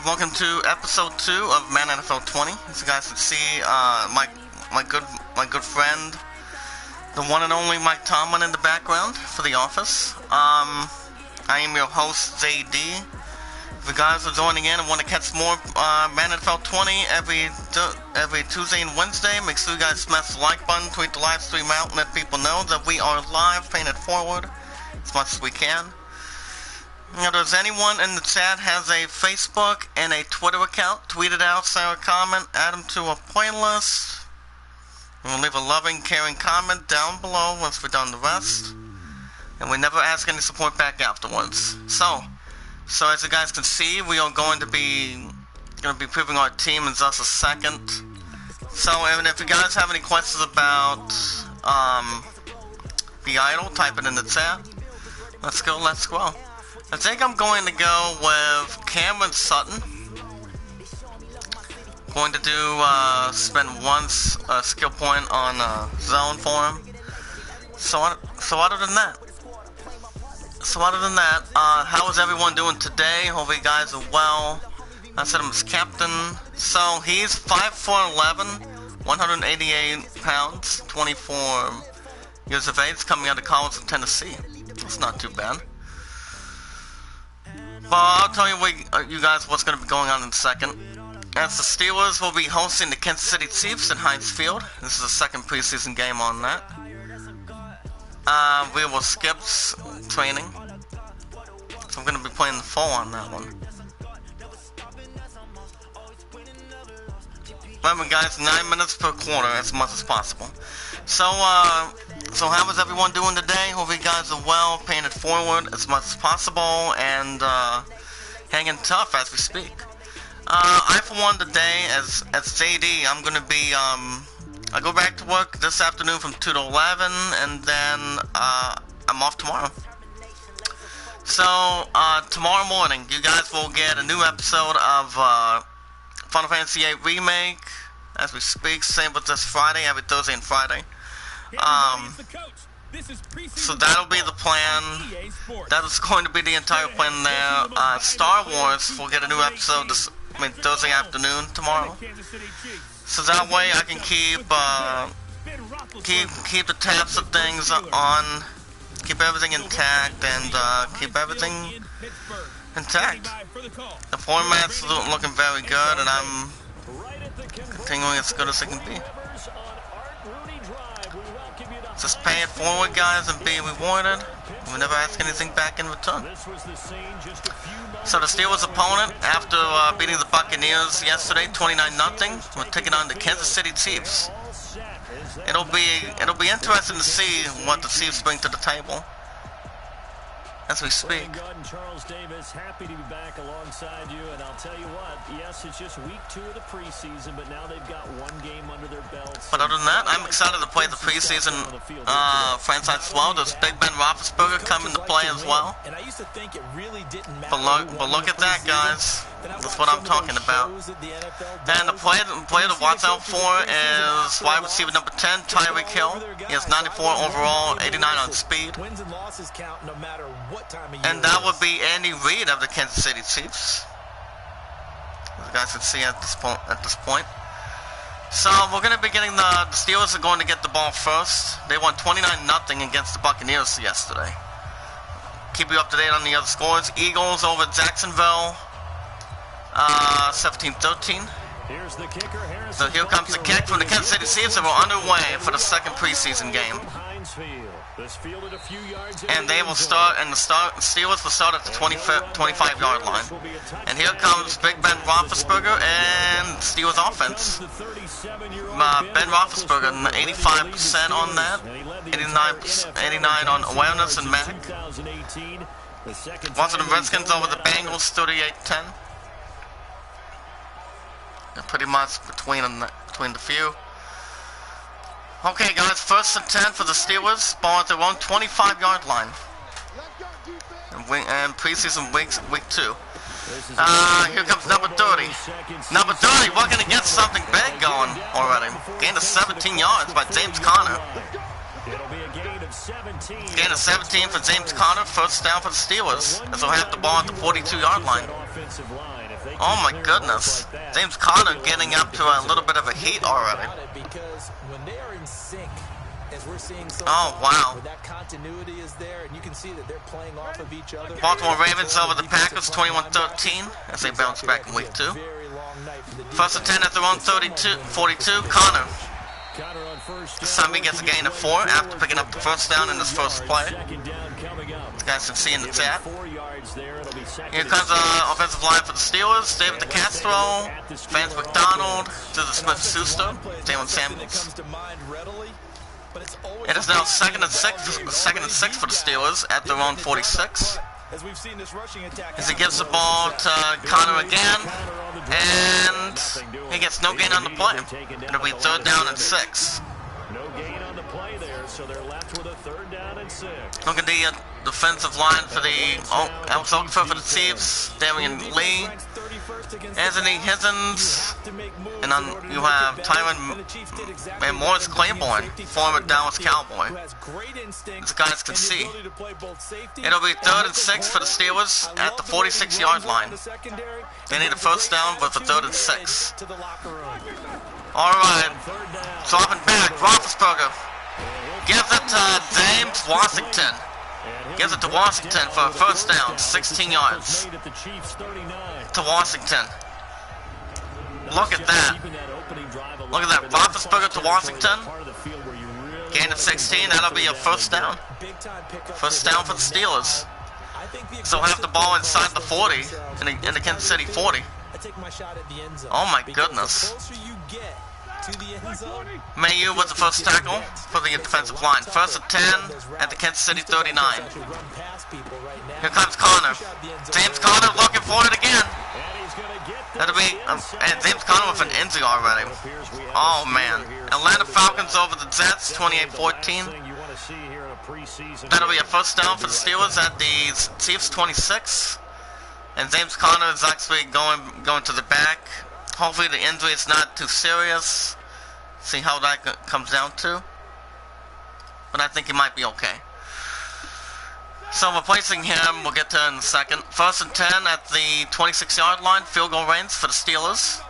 welcome to episode 2 of Madden NFL 20. As you guys can see, my good friend, the one and only Mike Tomlin in the background for The Office. I am your host, ZD. If you guys are joining in and want to catch more Madden NFL 20 every Tuesday and Wednesday, make sure you guys smash the like button, tweet the live stream out, and let people know that we are live, paying it forward as much as we can. Now, does anyone in the chat has a Facebook and a Twitter account? Tweet it out, say a comment, add them to a playlist. And we'll leave a loving, caring comment down below once we're done the rest. And we never ask any support back afterwards. So as you guys can see, we are going to be proving our team in just a second. So, and if you guys have any questions about the idol, type it in the chat. Let's go. I think I'm going to go with Cameron Sutton. Going to do spend one skill point on zone for him. So other than that, how is everyone doing today? Hope you guys are well. I said him as captain. So he's 5'11", 188 pounds, 24 years of age, coming out of college in Tennessee. That's not too bad. But I'll tell you guys what's going to be going on in a second. As the Steelers will be hosting the Kansas City Chiefs at Heinz Field. This is the second preseason game on that. We will skip training. So I'm going to be playing the full on that one. Remember guys, 9 minutes per quarter, as much as possible. So how is everyone doing today? Hope you guys are well, paying it forward as much as possible, and hanging tough as we speak. I, for one, today, as JD, I'm going to be, I go back to work this afternoon from 2 to 11, and then I'm off tomorrow. So, tomorrow morning, you guys will get a new episode of Final Fantasy VIII Remake as we speak. Same with this Friday, every Thursday and Friday. So that'll be the plan. That is going to be the entire plan there. Star Wars will get a new episode Thursday afternoon tomorrow. So that way I can keep the tabs of things on, keep everything intact, and keep everything intact. The format's looking very good, and I'm continuing as good as it can be. Just pay it forward, guys, and be rewarded. We never ask anything back in return. So the Steelers' opponent, after beating the Buccaneers yesterday, 29-0, we're taking on the Kansas City Chiefs. It'll be interesting to see what the Chiefs bring to the table as we speak. Charles Davis, happy to be back alongside you, and I'll tell you what, yes, it's just week 2 of the preseason, but now they've got one game under their belts. But other than that, I'm excited to play the preseason franchise as well. There's Big Ben Roethlisberger coming to play as well. And I used to think it really didn't matter. But look at that, guys. That's what I'm talking about. And the player to watch out for is wide receiver number 10, Tyreek Hill. He has 94 overall, 89 on speed. And that would be Andy Reid of the Kansas City Chiefs, as you guys can see at this point. So we're going to be getting the Steelers are going to get the ball first. They won 29-0 against the Buccaneers yesterday. Keep you up to date on the other scores. Eagles over Jacksonville, 17-13. So here comes the kick from the Kansas City Chiefs, and we're underway for the second preseason game. And they will start, and the Steelers will start at the 25-yard line. And here comes Big Ben Roethlisberger and Steelers offense. Ben Roethlisberger, 85% on that, 89 on awareness and MAC. Washington Redskins over the Bengals, 38-10. They're pretty much between the few. Okay, guys, 1st and 10 for the Steelers. Ball at their own 25-yard line. And preseason week 2. Here comes number 30. Number 30, we're going to get something big going already. Gain of 17 yards by James Conner. Gain of 17 for James Conner. First down for the Steelers, as they'll have the ball at the 42-yard line. Oh my goodness. James Conner getting up to a little bit of a heat already. Because when they are in sync, as we're seeing so oh, wow. that continuity is there, and you can see that they're playing off of each other. Baltimore Ravens over the Packers 21-13 as they bounce back in week 2. First and 10 at their own 42. Conner. This time he gets a gain of 4 after picking up the first down in his first play. You guys can see in the chat. Here comes the offensive line for the Steelers. David DeCastro, Vance McDonald, to the Smith-Schuster, Jalen Samuels. It is now second and six for the Steelers at their own 46. As he gives the ball to Conner again, and he gets no gain on the play. It'll be 3rd down and 6. No gain on the play there, so they're left with a 3rd down and 6. Look at the defensive line for the Alex Okafor for the Chiefs, Damian Lee, Anthony Higgins, and then you have Tyron and Morris Claiborne, former Dallas Cowboy. As guys can see, it'll be 3rd and 6 for the Steelers at the 46-yard line. They need a first down with a 3rd and 6. Alright, dropping back, Roethlisberger gives it to James Washington. Gives it to Washington for a first down, 16 yards. To Washington. Look at that. Look at that. Roethlisberger to Washington. Gain of 16. That'll be a first down. First down for the Steelers. So have the ball inside the 40 in the Kansas City 40. Oh my goodness. Mayu with the first tackle for the defensive line. First and 10 at the Kansas City 39. Here comes Conner. James Conner looking for it again. That'll be and James Conner with an injury already. Oh man. Atlanta Falcons over the Jets 28-14. That'll be a first down for the Steelers at the Chiefs 26. And James Conner is actually going to the back. Hopefully the injury is not too serious. See how that comes down to. But I think he might be okay. So replacing him, we'll get to in a second. First and 10 at the 26-yard line. Field goal range for the Steelers.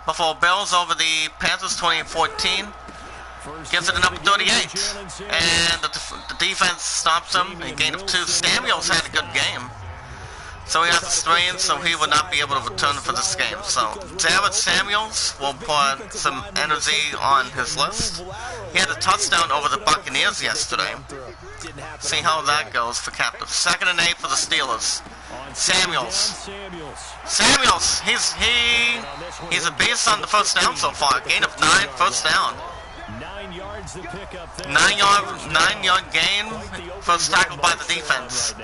Buffalo Bills over the Panthers 28-14. Gives it a number 38. And the defense stops him. A gain of 2. Samuels had a good game. So he has a strain, so he will not be able to return for this game. So Jared Samuels will put some energy on his list. He had a touchdown over the Buccaneers yesterday. See how that goes for captive. 2nd and 8 for the Steelers. Samuels, he's a beast on the first down so far. Gain of 9, first down. 9-yard gain, first tackle by the defense.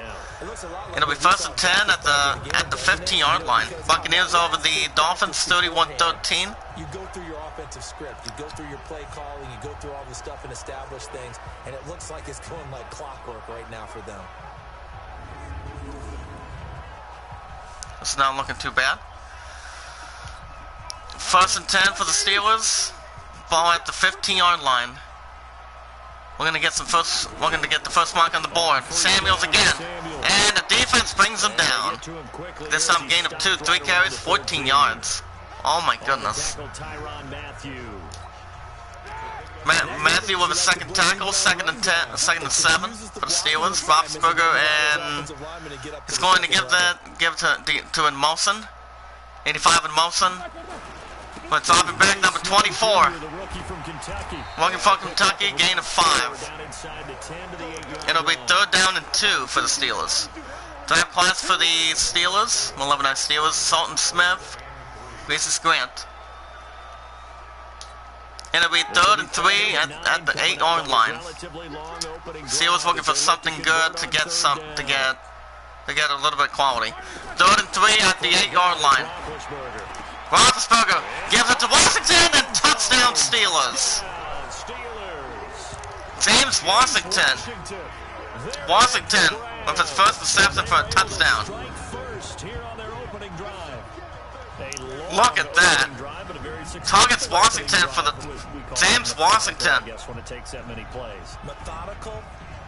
It'll be first and 10 at the 15-yard line. Buccaneers over the Dolphins 31-13. You go through your offensive script, you go through your play calling, you go through all the stuff and establish things, and it looks like it's going like clockwork right now for them. It's not looking too bad. First and 10 for the Steelers. Ball at the 15-yard line. We're gonna get the first mark on the board. Samuels again, and the defense brings him down. This time gain of 2, 3 carries, 14 yards. Oh my goodness. Matthew with a second tackle, second and 7 for the Steelers. Roethlisberger, and he's going to give it to Molson. 85 and Molson. But dropping back, number 24. Looking for Kentucky, gain of 5. It'll be 3rd down and 2 for the Steelers. Draft class for the Steelers, 11 Steelers, Sultan Smith, Reese's Grant. And it'll be 3rd and 3 at the 8-yard line. Steelers looking for something good to get a little bit of quality. 3rd and 3 at the 8-yard line. Roethlisberger gives it to Washington, and touchdown Steelers. James Washington with his first reception for a touchdown. Look at that. Targets Washington for the James Washington. Methodical,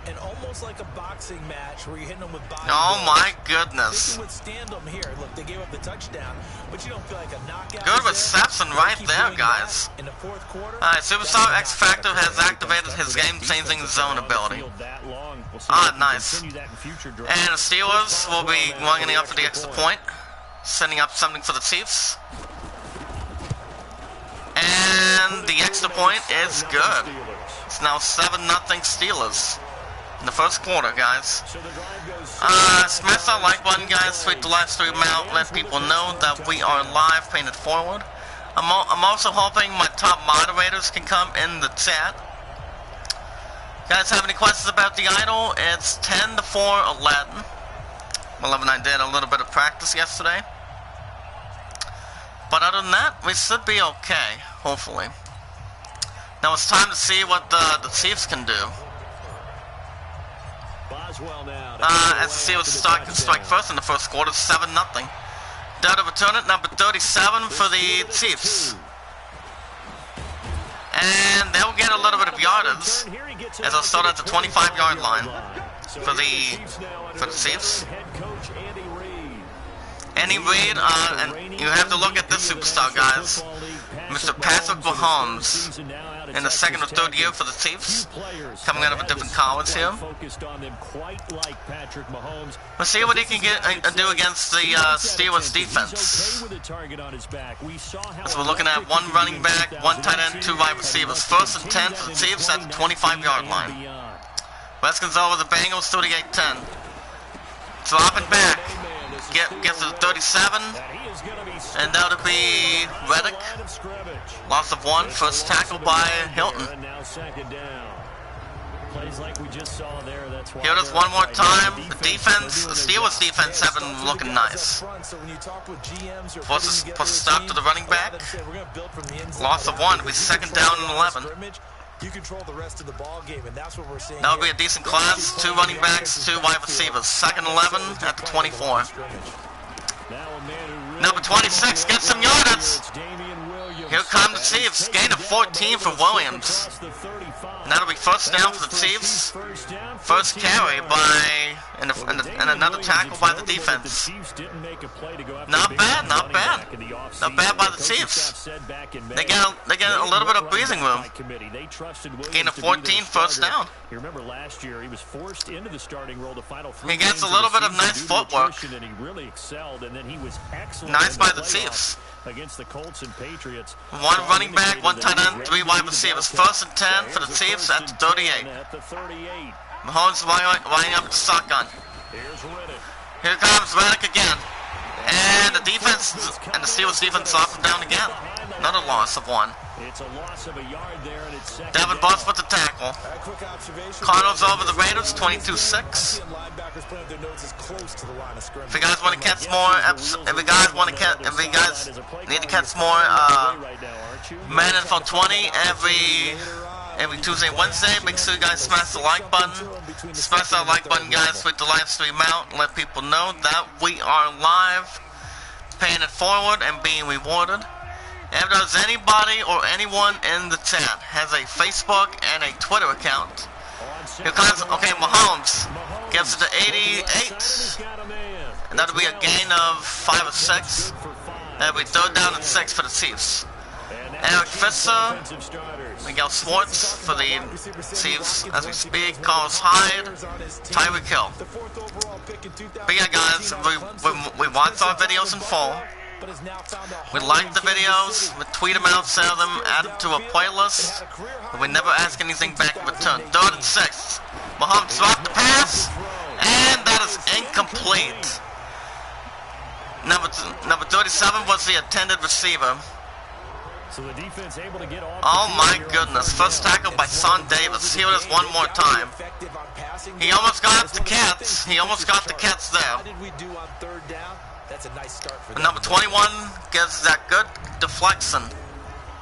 And almost like a boxing match where you're hitting them with body Oh blows. my goodness. They can withstand them here. Look, they gave up the touchdown, but you don't feel like a knockout. Good reception right there, guys. In the fourth quarter. Alright, Superstar X Factor has activated his game-changing zone ability. Ah, nice. And the Steelers will be running up for the extra point, setting up something for the Chiefs. And the extra point is good. It's now 7-0 Steelers in the first quarter, guys. Smash that like button, guys. Tweet the live stream out. Let people know that we are live, paying it forward. I'm also hoping my top moderators can come in the chat. Guys, have any questions about the idol? It's 10 to 4 Aladdin. 11, I did a little bit of practice yesterday. But other than that, we should be okay, hopefully. Now it's time to see what the Chiefs can do. As the Steelers strike first in the first quarter, 7-0. Down to return it, number 37 for the Chiefs. And they'll get a little bit of yardage as they'll start at the 25-yard line for the Chiefs. Andy Reid, and you have to look at this superstar, guys. Mr. Patrick Mahomes, in the second or third year for the Chiefs, coming out of a different college here. Let's see what he can do against the Steelers defense. So we're looking at one running back, one tight end, two wide receivers. First and 10 for the Chiefs at the 25-yard line. Redskins over the Bengals, 38-10. Dropping back. Gets to the 37, and that'll be Reddick. Loss of 1, first tackle by Hilton. Here it is one more time. The defense, the Steelers defense have been looking nice. Puts a stop to the running back. Loss of 1, it'll be second down and 11. You control the rest of the ball game, and that's what we're seeing. That would be a decent class. 2 running backs, 2 wide receivers. Second 11 at the 24. Number 26 gets some yardage. Here come the Chiefs. Gain of 14 for Williams. And that'll be first down for the Chiefs. First carry by and another tackle by the defense. Not bad, not bad. Not bad by the Chiefs. They get a little bit of breathing room. Gain of 14, first down. You remember last year he was forced into the starting role the final 3 He gets a little bit of nice footwork. And he really excelled, and then he was excellent. Nice by the Chiefs. Against the Colts and Patriots. 1 running back, 1 tight end, 3 wide receivers. First and 10 for the Chiefs at the 38. Mahomes lining up the shotgun. Here comes Reddick again. And the defense, and the Steelers defense off him down again. Another loss of 1. It's a loss of a yard there, and it's second. Devin Bush with the tackle. Cardinals over the Raiders, 22-6. If you guys want to catch more, if you guys need to catch more Madden NFL 20 every Tuesday and Wednesday, make sure you guys smash the like button. Smash that like button, guys, with the live stream out, and let people know that we are live, paying it forward and being rewarded. If there's anybody or anyone in the chat has a Facebook and a Twitter account, here comes, okay, Mahomes gets it to 88, and that'll be a gain of 5 or 6. That'll be third down and 6 for the Chiefs. Eric Fisher, Miguel Schwartz for the Chiefs as we speak, Carlos Hyde, Tyreek Hill. But yeah, guys, we watch our videos in full. We like the videos, we tweet them out, sell them, add them to a playlist, but we never ask anything back in return. Third and 6. Mahomes dropped the pass, and that is incomplete. Number 37 was the intended receiver. So the defense able to get off. Oh my goodness, first tackle by Son Davis. Here it is one more time. He almost got the Cats. He almost got the Cats there. That's a nice start for them. Number 21 gets that good deflection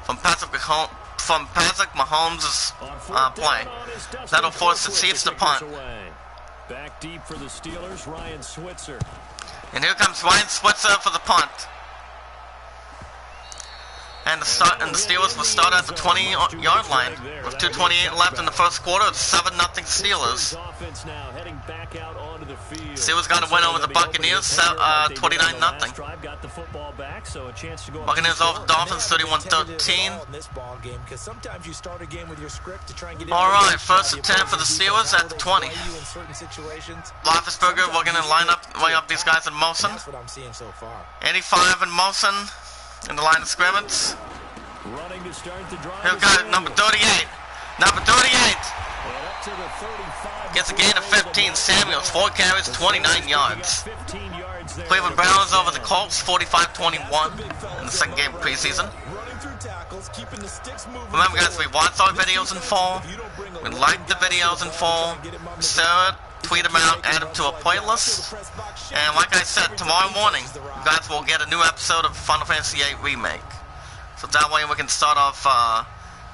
from Patrick Mahomes' play. That'll force the Chiefs to punt. Back deep for the Steelers, Ryan Switzer. And here comes Ryan Switzer for the punt. And the Steelers will start at the 20-yard line with 2:28 left in the first quarter. It's 7-0 Steelers. Steelers got a win over the Buccaneers, 29-0. Buccaneers over the Dolphins, 31-13. All right, first and 10 for the Steelers at the 20. Roethlisberger, we're going to line up these guys in motion. 85 in motion in the line of scrimmage. Here we go, number 38. Number 38 gets a gain of 15. Samuels, 4 carries, 29 yards. Cleveland Browns over the Colts, 45-21 in the second game of preseason. Remember, guys, we watch our videos in full. We like the videos in full. Share it, tweet them out, add them to a playlist. And like I said, tomorrow morning, you guys will get a new episode of Final Fantasy VIII Remake. So that way we can start off,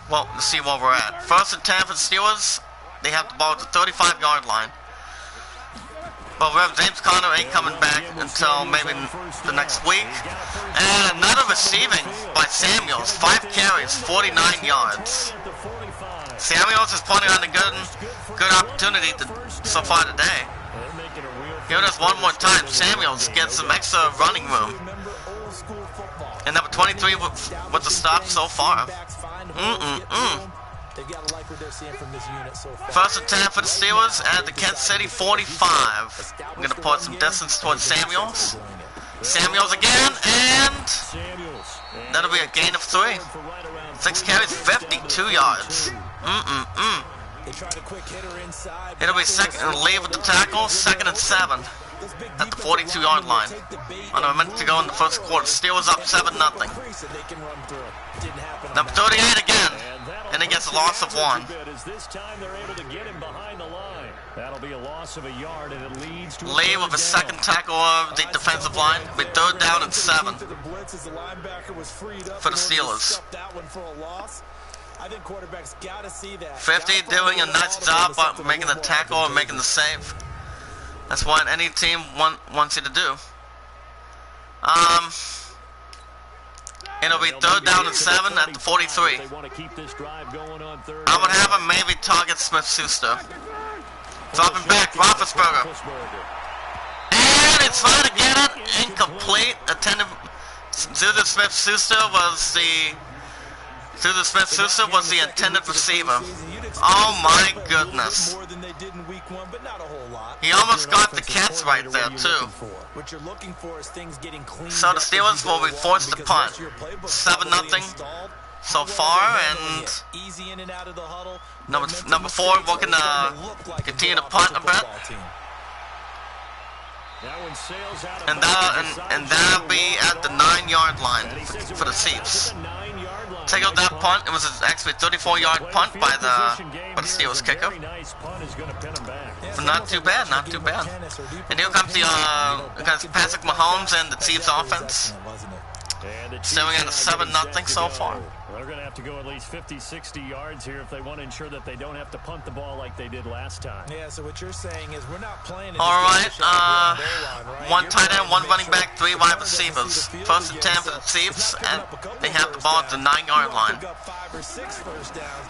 well, to see where we're at. First and 10 for the Steelers. They have the ball at the 35-yard line. But James Conner ain't coming back until maybe the next week. And another receiving by Samuels. 5 carries, 49 yards. Samuels is pointing on a good opportunity so far today. Here it is one more time. Samuels gets some extra running room. And number 23 with the stop so far. First and 10 for the Steelers at the Kansas City 45. We're going to put some distance towards Samuels. Samuels again, and that'll be a gain of 3. 6 carries, 52 yards. It'll be second, leave with the tackle, 2nd and 7 at the 42-yard line. On a minute to go in the first quarter. Steelers up 7-0. Number 38 again, and he gets a loss of 1. Lee with a second tackle of the defensive line. It'll be 3rd down and 7 for the Steelers. 50 doing a nice job of making the tackle and making the save. That's what any team wants you to do. It'll be 3rd down and 7 at the 43. I would have him maybe target Smith-Schuster. Dropping back, Roethlisberger. And it's trying to get it. Incomplete. Juju Smith-Schuster was the intended receiver. Oh my goodness. He almost got the catch right there too. So the Steelers will be forced to punt. 7-0 so far, and number 4 looking to continue to punt a bit. And that'll be at the 9-yard line for the Chiefs. Take out that punt. It was actually a 34-yard punt by the Steelers kicker. But not too bad, not too bad. And here comes Patrick Mahomes and the Chiefs offense. Staring at a 7-0 so far. They're going to have to go at least 50-60 yards here if they want to ensure that they don't have to punt the ball like they did last time. Yeah, so what you're saying is we're not playing. All right, 1 tight end, 1 running back, 3 wide receivers. First and 10 for the Chiefs, and they have the ball at the 9-yard line.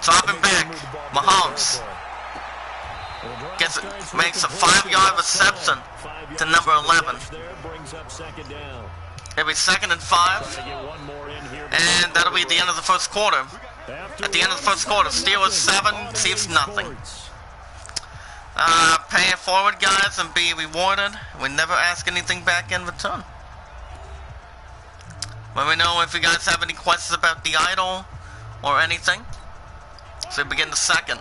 Dropping back, Mahomes makes a 5-yard reception to number 11. It'll be 2nd and 5, and that'll be at the end of the first quarter. At the end of the first quarter, Steelers 7, Chiefs nothing. Pay it forward, guys, and be rewarded. We never ask anything back in return. Let me know if you guys have any questions about the idol or anything. So we begin the second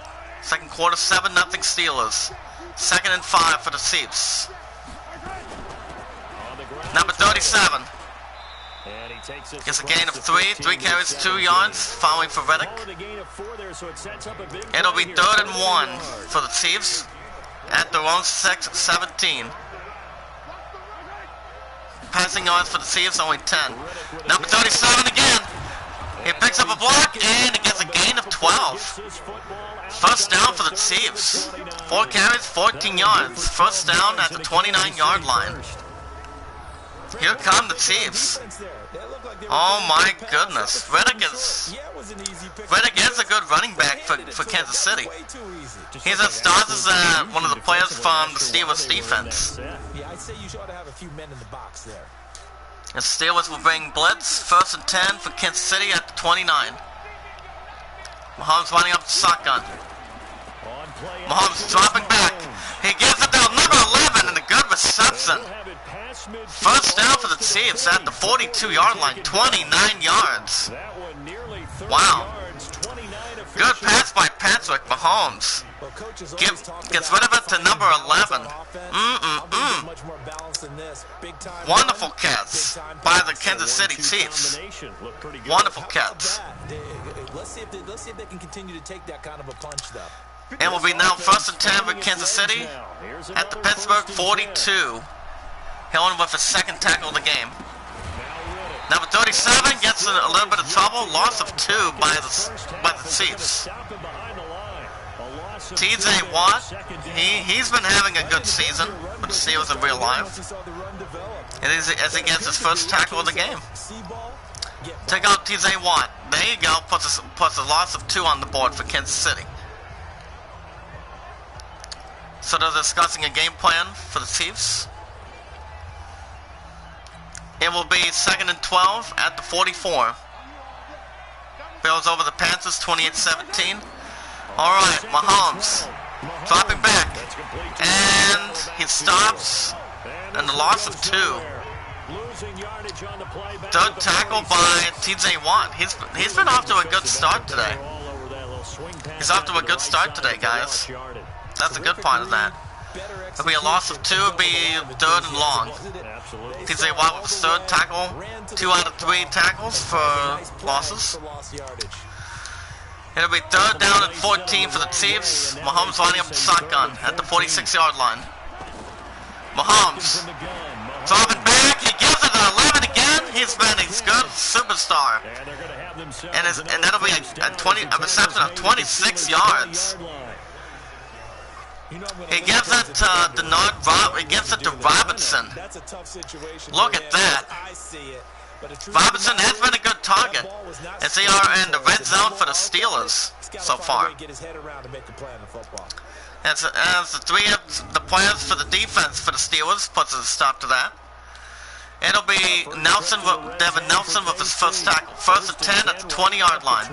quarter, 7-0 Steelers. 2nd and 5 for the Chiefs. Number 37. Gets a gain of 3 carries, 2 yards, following for Reddick. It'll be 3rd and 1 for the Chiefs at their own 17. Passing yards for the Chiefs, only 10. Number 37 again. He picks up a block, and he gets a gain of 12. First down for the Chiefs. 4 carries, 14 yards. First down at the 29-yard line. Here come the Chiefs. Oh my goodness. Reddick is a good running back for Kansas City. He just starts as one of the players from the Steelers defense. Yeah, I'd say you ought to have a few men in the box there. The Steelers will bring blitz, 1st and 10 for Kansas City at the 29. Mahomes lining up the shotgun. Mahomes dropping back. He gives it down number 11 and a good reception. First down for the Chiefs at the 42-yard line, 29 yards. Wow. Good pass by Patrick Mahomes. Gets rid of it to number 11. Wonderful catch by the Kansas City Chiefs. Wonderful catch. Let's see if they can continue to take that kind of a punch, though. And will be now 1st and 10 for Kansas City at the Pittsburgh 42. Hillen with his 2nd tackle of the game. Number 37 gets in a little bit of trouble. Loss of 2 by the Chiefs. TJ Watt, he's been having a good season with the Steelers in real life. And as he gets his 1st tackle of the game. Take out TJ Watt. There you go. Puts a loss of 2 on the board for Kansas City. So they're discussing a game plan for the Chiefs. It will be 2nd and 12 at the 44. Bills over the Panthers, 28-17. Alright, Mahomes dropping back. And he stops. And the loss of 2. 3rd tackle by TJ Watt. He's been off to a good start today. He's off to a good start today, guys. That's a good part of that. It'll be a loss of 2. It'll be 3rd and long. TJ Watt with his 3rd tackle. 2 out of 3 tackles for losses. It'll be 3rd down and 14 for the Chiefs. Mahomes lining up the shotgun at the 46-yard line. Mahomes dropping back. He gives it to 11 again. He's been a good superstar. And that'll be a reception of 26 yards. He gives it to Robinson. Look at that. Robinson has been a good target as they are in the red zone for the Steelers so far. As the 3 of the players for the defense for the Steelers puts a stop to that. It'll be Devin Nelson with his 1st tackle. 1st and 10 at the 20-yard line.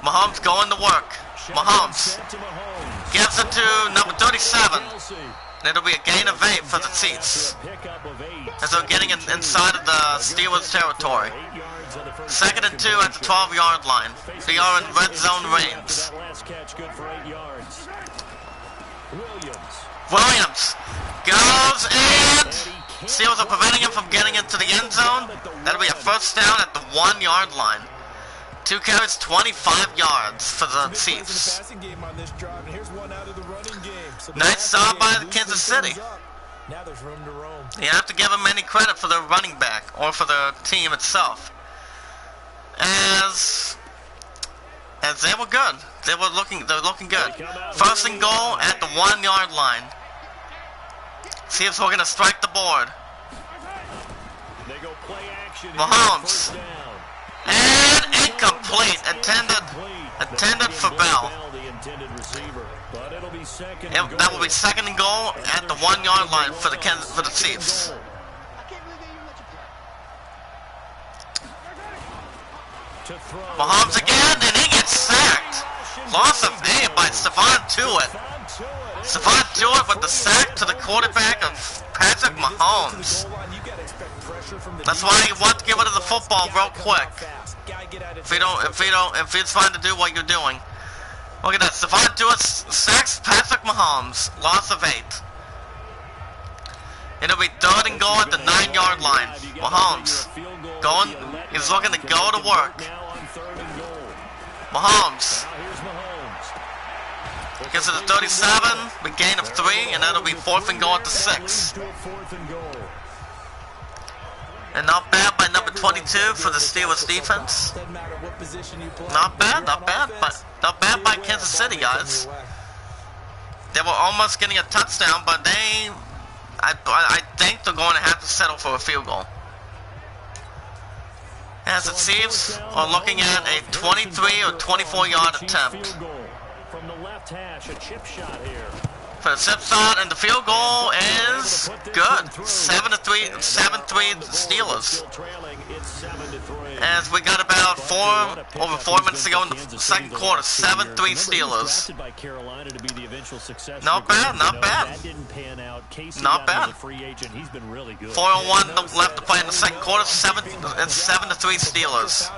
Mahomes going to work. Mahomes gives it to number 37. And it'll be a gain of 8 for the Chiefs, as they're getting inside of the Steelers territory. 2nd and 2 at the 12-yard line. They are in red zone range. Williams goes and Steelers are preventing him from getting into the end zone. That'll be a 1st down at the 1-yard line. 2 carries, 25 yards for the Chiefs. Nice job by Kansas City. You have to give them any credit for their running back or for the team itself. As they were good. They're looking good. 1st and goal at the 1-yard line. See if we're gonna strike the board. Mahomes. And incomplete. Intended for Bell. That will be 2nd and goal at the 1-yard line for the Chiefs. Mahomes again, and he gets sacked. Loss of 8 by Stephon Tuitt. Stephon Tuitt with the sack to the quarterback of Patrick Mahomes. That's why you want to get rid of the football real quick. If it's fine to do what you're doing. Look at that. Stephon Tuitt sacks Patrick Mahomes. Loss of 8. It'll be 3rd and goal at the 9-yard line. Mahomes he's looking to go to work. Mahomes gets it to 37, we gain of 3, and that'll be 4th and goal at the 6. And not bad by number 22 for the Steelers defense. Not bad by Kansas City, guys. They were almost getting a touchdown, but I think they're going to have to settle for a field goal. As it seems, we're looking at a 23 or 24 yard attempt. From the left hash, a chip shot here. For the chip shot, and the field goal is good. 7-3 Steelers. As we got about over 4 minutes ago in the second quarter, 7-3 Steelers. Not bad, not bad. Not bad. 4:01 left to play in the second quarter. It's 7-3 Steelers.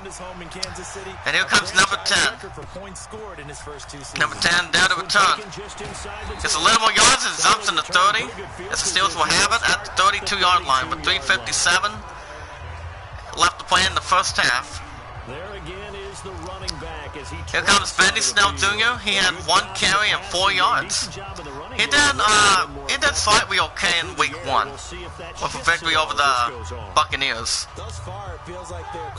And here comes number 10. Number 10 down to return. Gets a little more yards and jumps in the 30. As the Steelers will have it at the 32-yard line with 3:57 left to play in the first half. Here comes Benny Snell Jr. He had 1 carry and 4 yards. He did slightly okay in week 1 with a victory over the Buccaneers.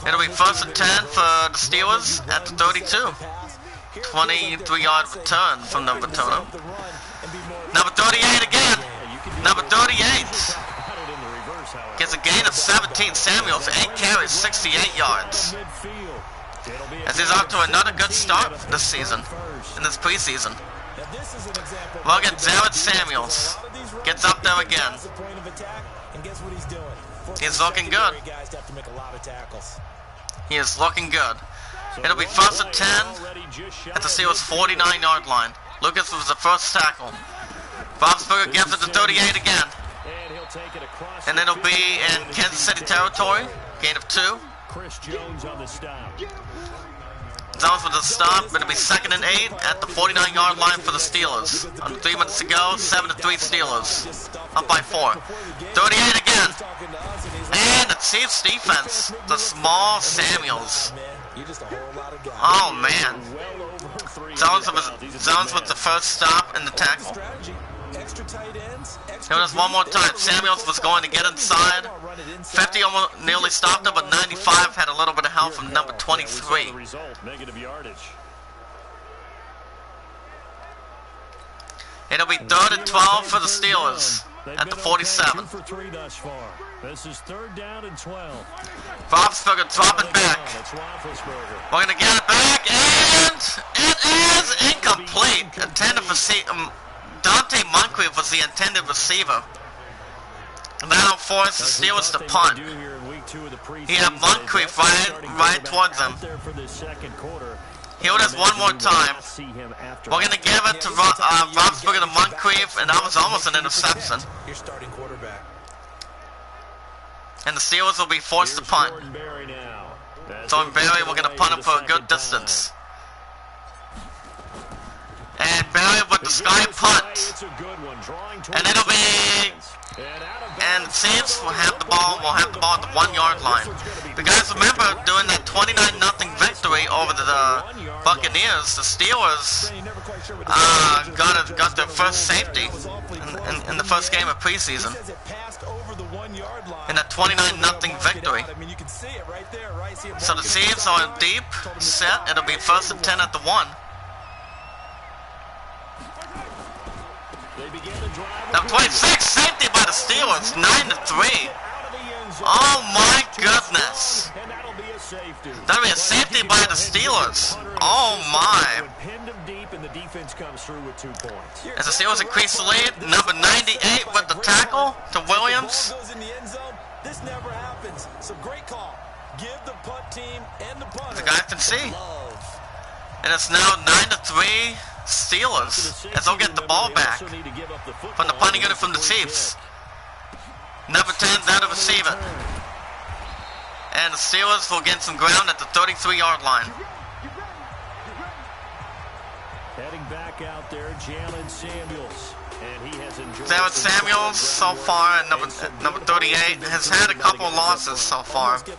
It'll be 1st and 10 for the Steelers at the 32. 23-yard return from the returner. Number 38 again. Number 38. Gets a gain of 17. Samuels, 8 carries, 68 yards. As he's off to another good start this season, in this preseason. Look at Jared Samuels. Gets up there again. He's looking good. He is looking good. It'll be 1st and 10 at the Steelers' 49-yard line. Lucas was the first tackle. Roethlisberger gives it to 38 again. And it'll be in Kansas City territory. Gain of 2. Jones with the stop. It'll be 2nd and 8 at the 49-yard line for the Steelers. Under 3 minutes to go, 7-3 Steelers. Up by 4. 38 again. And the Chiefs defense. The small Samuels. Oh man. Jones with the first stop and the tackle. Here it is one more time. Samuels was going to get inside. 50 almost nearly stopped him, but 95 had a little bit of help from number 23. It'll be 3rd and 12 for the Steelers at the 47. This is 3rd down and 12. Roethlisberger dropping back. We're going to get it back, and it is incomplete. Intended for Dante Moncrief was the intended receiver. And that'll force the Steelers to punt. He had Moncrief right towards them. Here it is one more time. We're going to give it to Roethlisberger to Moncrief, and that was almost an interception. And the Steelers will be forced to punt. Jordan Berry, we're going to punt him for a good distance. And Berry with the sky punt. And it'll be... And the Chiefs will have the ball at the 1-yard line. You guys remember during that 29-0 victory over the Buccaneers, the Steelers got their first safety in the first game of preseason. In a 29-0 victory. So the Chiefs are deep, set. It'll be 1st and 10 at the 1. Number 26, safety by the Steelers, 9-3. Oh my goodness. That'll be a safety by the Steelers. Oh my. As the Steelers increase the lead, number 98 with the tackle to Williams. This never happens. So great call. Give the punt team and the punter. The guy can see. And it's now 9-3 Steelers as they'll get the ball back from the punting unit from the Chiefs. Number 10 down to receive it. And the Steelers will gain some ground at the 33-yard line. Heading back out there, Jalen Samuels. And he has enjoyed Jalen Samuels so far at number 38 has had a couple of losses so far. It'll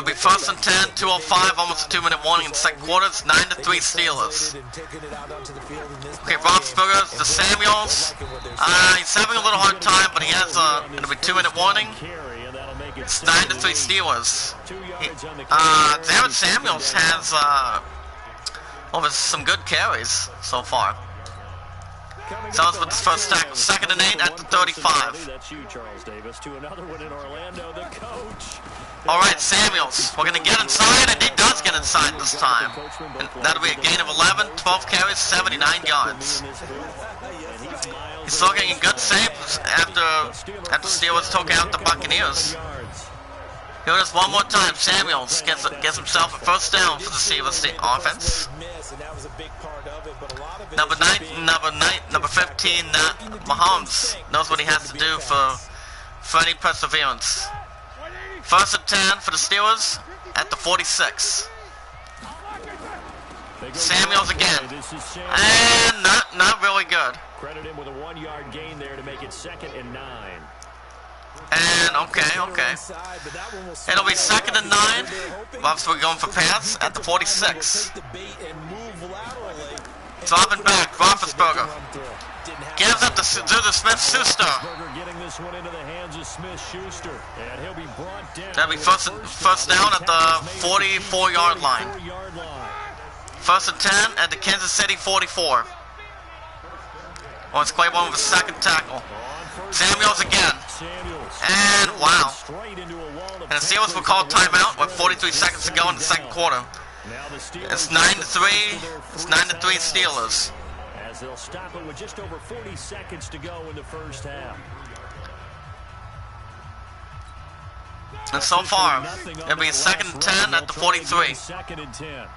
be 1st and 10, 2:05, almost a 2-minute warning in the second quarter. It's 9-3 Steelers. Okay, Roethlisberger, the Samuels. He's having a little hard time, but he has it'll be 2-minute warning. It's 9-3 Steelers. Jared Samuels has some good carries so far. So it's with the first tackle. 2nd and 8 at the 35. That's you, Charles Davis, to another one in Orlando. The coach. All right, Samuels. We're going to get inside, and he does get inside this time. And that'll be a gain of 11, 12 carries, 79 yards. He's still getting good saves after Steelers took out the Buccaneers. Here it is one more time. Samuels gets himself a first down for the Steelers offense. Number 15, Mahomes knows what he has to do for any perseverance. 1st and 10 for the Steelers at the 46. Samuels again, and not really good. Credit him with a 1-yard gain there to make it 2nd and 9. And okay. It'll be 2nd and 9. Buffs were going for pass at the 46. Dropping back, Roethlisberger gives up to the Smith-Schuster. Getting this one into the hands of Smith-Schuster, and he'll be brought down. That'll be first down at the 44-yard line. 1st and 10 at the Kansas City 44. Let's play one with a 2nd tackle. Samuels again. And wow. And the Steelers will call timeout with 43 seconds to go in the 2nd quarter. It's 9-3. It's 9-3 Steelers. As they'll stop it with just over 40 seconds to go in the first half. And so far, it'll be 2nd and 10 at the 43. 2nd and 10.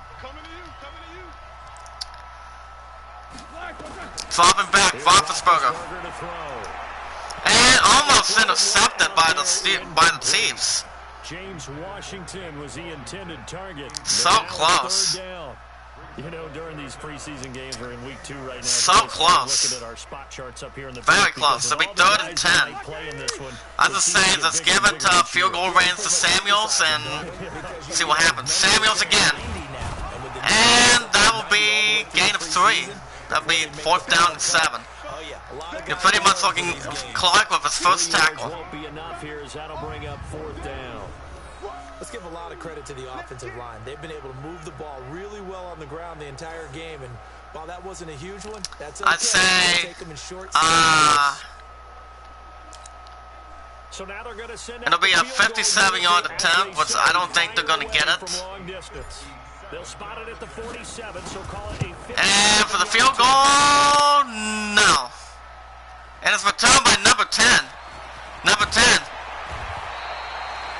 Dropping back, Roethlisberger. And almost intercepted by the Chiefs. James Washington was the intended target. So close. You know, during these preseason games, we're in week 2 right now. So close. Looking at our spot charts up here in the very close. It'll be 3rd and 10. I just say, let's give it field goal range to Samuels and see what happens. Samuels again. And that will be gain of 3. That'll be 4th down and 7. You're pretty much looking Clark with his first tackle. Won't be enough here as that'll bring up 4th down. Let's give a lot of credit to the offensive line. They've been able to move the ball really well on the ground the entire game, and while that wasn't a huge one, that's okay. I'd say so now they're going to send it'll be a 57-yard attempt, which I don't think they're going to get it. They'll spot it at the 47, so call it a 50. And for the field goal, no. And it's returned by number 10. Number 10.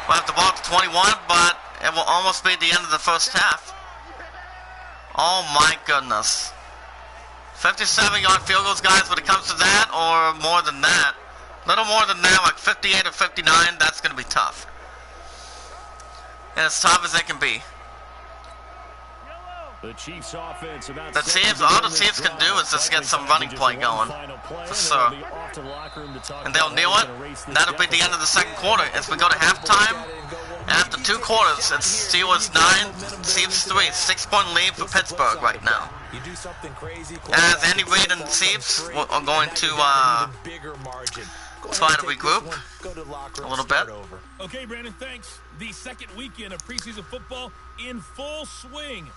We'll have the ball to 21, but it will almost be the end of the first half. Oh my goodness. 57-yard field goals, guys, when it comes to that, or more than that. A little more than that, like 58 or 59, that's going to be tough. And as tough as it can be. The Chiefs offense about all the Chiefs can do is just get some running play going. For sure. And they'll kneel it. And that'll be the end of the 2nd quarter. As we go to halftime, after 2 quarters, it's Steelers 9, Chiefs 3. 6-point lead for Pittsburgh right now. As Andy Reid and the Chiefs are going to try to regroup a little bit. Okay, Brandon, thanks. The 2nd weekend of preseason football in full swing.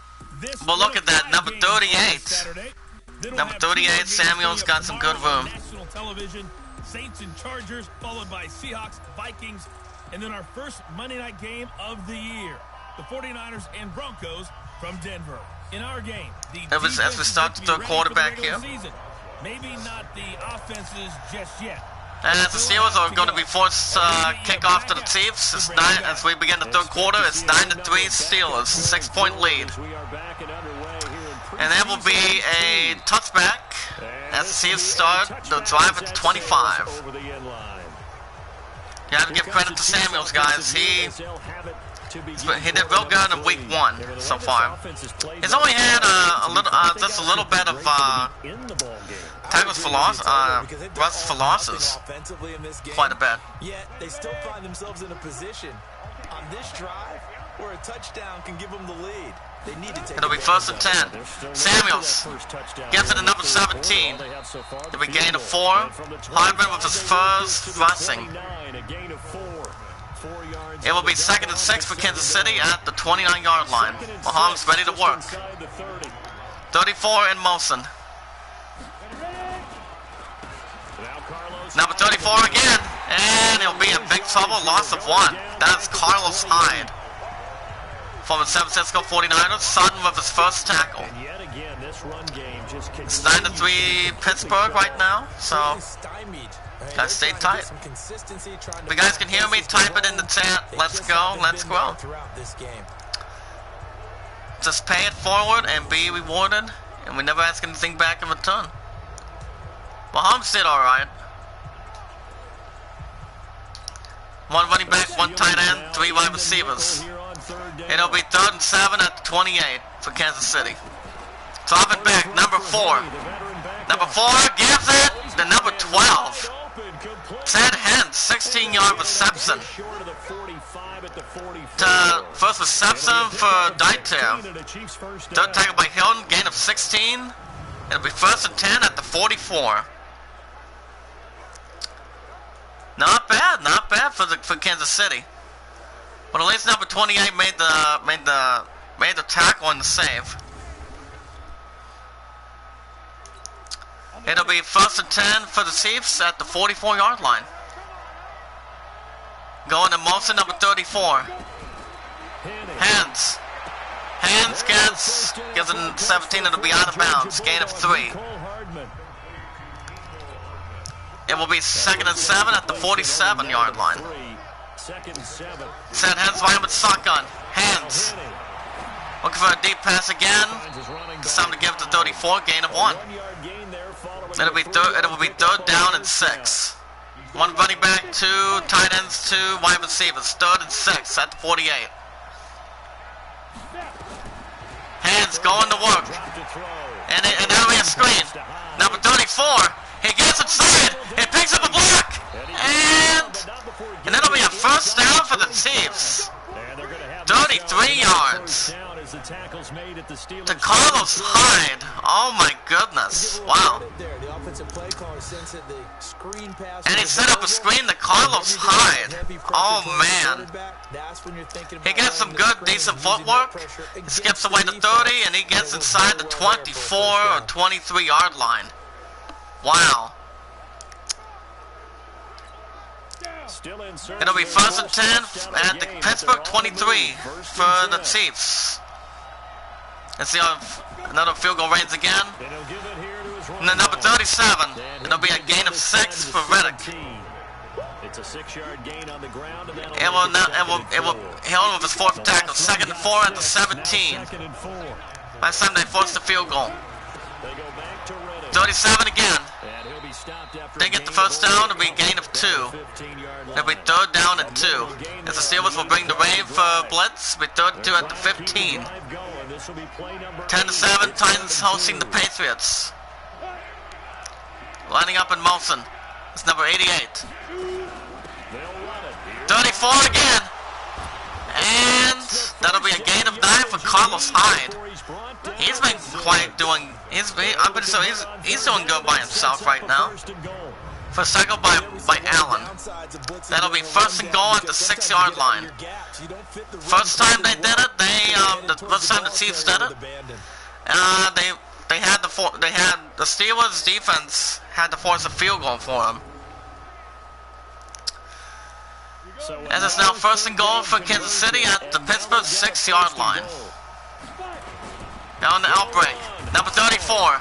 Well, look at that, number 38. Number 38, Samuel's got some good room. National television, Saints and Chargers, followed by Seahawks, Vikings, and then our first Monday night game of the year, the 49ers and Broncos from Denver. In our game, as we start the 3rd quarter back here. Maybe not the offenses just yet. And as the Steelers are going to be forced kickoff to the Chiefs, it's 9, as we begin the 3rd quarter, it's 9-3 Steelers, 6-point lead. And that will be a touchback as the Chiefs start the drive at the 25. You have to give credit to Samuels, guys. He did real good in week 1 so far. He's only had just a little bit of tackles for loss, rusts for losses, quite a bit. Yet they still find themselves in a position on this drive where a touchdown can give them the lead. They need to take It'll be 1st and 10. Samuels gets it to number 17. It'll be gain of 4. Hardman with his first rushing. It will be 2nd and 6 for Kansas City at the 29-yard line. Mahomes ready to work. 34 in motion. Number 34 again. And he'll be in big trouble. Loss of 1. That's Carlos Hyde from the San Francisco 49ers. Sutton with his first tackle. And yet again, this run game just It's 9-3 Pittsburgh right now. So, guys, stay tight. If you guys can hear me, type it in the chat. Let's go. Let's grow. Just pay it forward and be rewarded. And we never ask anything back in return. Mahomes did alright. 1 running back, 1 tight end, 3 wide receivers. It'll be 3rd and 7 at the 28 for Kansas City. Drop it back, number 4. Number 4 gives it to number 12. Ted Hens, 16-yard reception. First reception for Dieter. 3rd tackle by Hilton, gain of 16. It'll be 1st and 10 at the 44. Not bad for Kansas City. But at least number 28 made the tackle and the save. It'll be 1st and 10 for the Chiefs at the 44-yard line. Going to motion, number 34. Hands gets it 17. It'll be out of bounds. Gain of 3. It will be 2nd and 7 at the 47-yard line. Set hands by him with shotgun. Hands. Looking for a deep pass again. It's time to give it to 34. Gain of 1. It'll be 3rd down and 6. 1 running back, 2 tight ends, 2 wide receivers. 3rd and 6 at the 48. Hands going to work. And that'll be a screen. Number 34. He gets inside. He picks up a block. And that'll be a 1st down for the Chiefs. 33 yards. To Carlos Hyde. Oh my goodness. Wow. And he set up a screen to Carlos Hyde. Oh man. He gets some good, decent footwork. He skips away to 30 and he gets inside the 24 or 23 yard line. Wow. It'll be 1st and 10 at the Pittsburgh 23 for the Chiefs. Let's see if another field goal range again. And then number 37. It'll be a gain of 6 for Reddick. It's a 6-yard gain on the ground. It will held with his 4th tackle. 2nd and 4 at the 17. Last time they forced the field goal. 37 again. They get the 1st down. It'll be a gain of 2. It'll be 3rd down and 2. As the Steelers will bring the wave for blitz. It'll be 3rd and 2 at the 15. 10-7. Titans hosting the Patriots. Lining up in motion. It's number 88. 34 again. And that'll be a gain of 9 for Carlos Hyde. He's been quite doing. I'm pretty sure he's doing good by himself right now. First tackle by Allen. That'll be 1st and goal at the 6-yard line. First time they did it, the first time the Chiefs did it, they had the Steelers defense had to force a field goal for them. As it's now 1st and goal for Kansas City at the Pittsburgh 6-yard line. Now on the outbreak, number 34.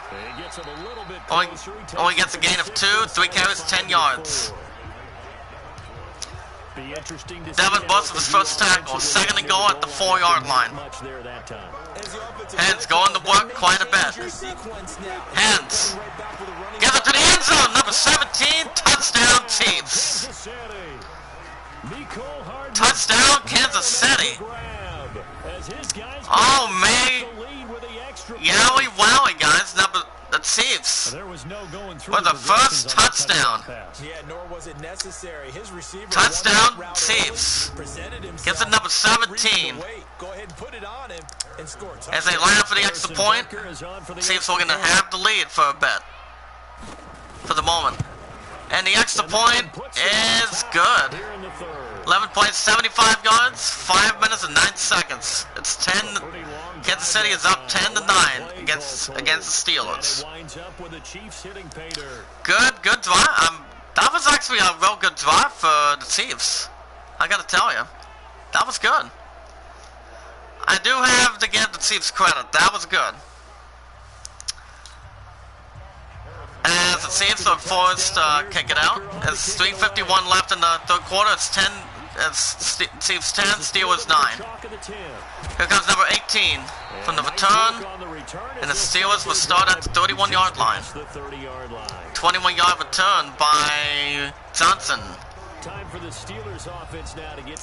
Only gets a gain of 2, 3 carries, 10 yards. Devin Bush with his 1st tackle, 2nd and goal at the 4-yard line. Hands going to work quite a bit. Hands gives it to the end zone, number 17, touchdown Chiefs. Touchdown Kansas City. Oh man. Yowie wowie guys, the Chiefs with the 1st touchdown. Touchdown Chiefs. Gets it number 17. As they line up for the extra point, Chiefs are going to have the lead for a bit. For the moment. And the extra point is good. 11 points, 75 yards, 5 minutes and 9 seconds. It's 10. Kansas City is up 10-9 against the Steelers. Good drive. That was actually a real good drive for the Chiefs. I gotta tell you. That was good. I do have to give the Chiefs credit. That was good. As the Chiefs are forced to kick it out. It's 3:51 left in the third quarter. It's 10. It's Chiefs 10, Steelers 9. Here comes number 18 from the return. And the Steelers will start at the 31-yard line. 21-yard return by Johnson.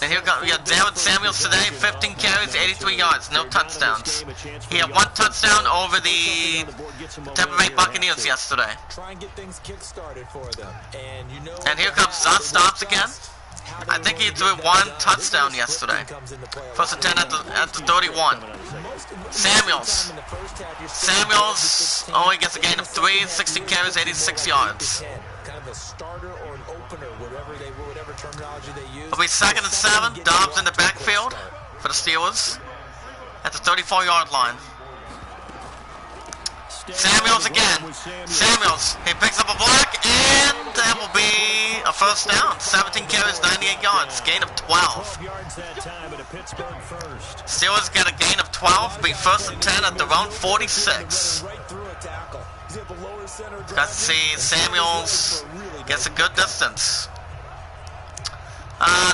And here comes David Samuels today, 15 carries, 83 yards, no touchdowns. He had one touchdown over the Tampa Bay Buccaneers yesterday. And here comes Josh Dobbs again. I think he threw one touchdown yesterday. First and 10 at the 31. Samuels only gets a gain of 3, 16 carries, 86 yards. It'll be 2nd and 7. Dobbs in the backfield for the Steelers at the 34-yard line. Samuels again. Samuels, he picks up a block, and that will be a first down. 17 carries, 98 yards, gain of 12. Steelers get a gain of 12, be 1st and 10 at their own 46. Got to see Samuels gets a good distance.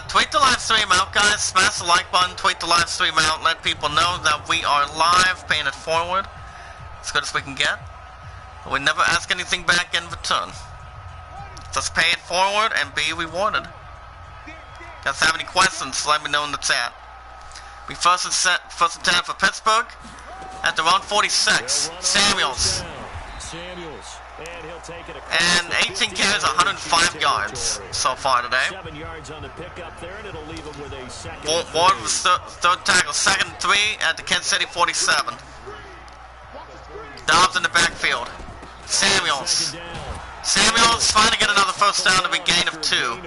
Tweet the live stream out, guys. Smash the like button, tweet the live stream out, let people know that we are live, paying it forward as good as we can get. We never ask anything back in return. Just pay it forward and be rewarded. Guys, have any questions, let me know in the chat. Be 1st and 10 for Pittsburgh at the round 46. Samuels. And 18 carries, 105 yards so far today. Ward was third tackle, 2nd and 3 at the Kansas City 47. Dobbs in the backfield. Samuels trying to get another first down to be gain of 2.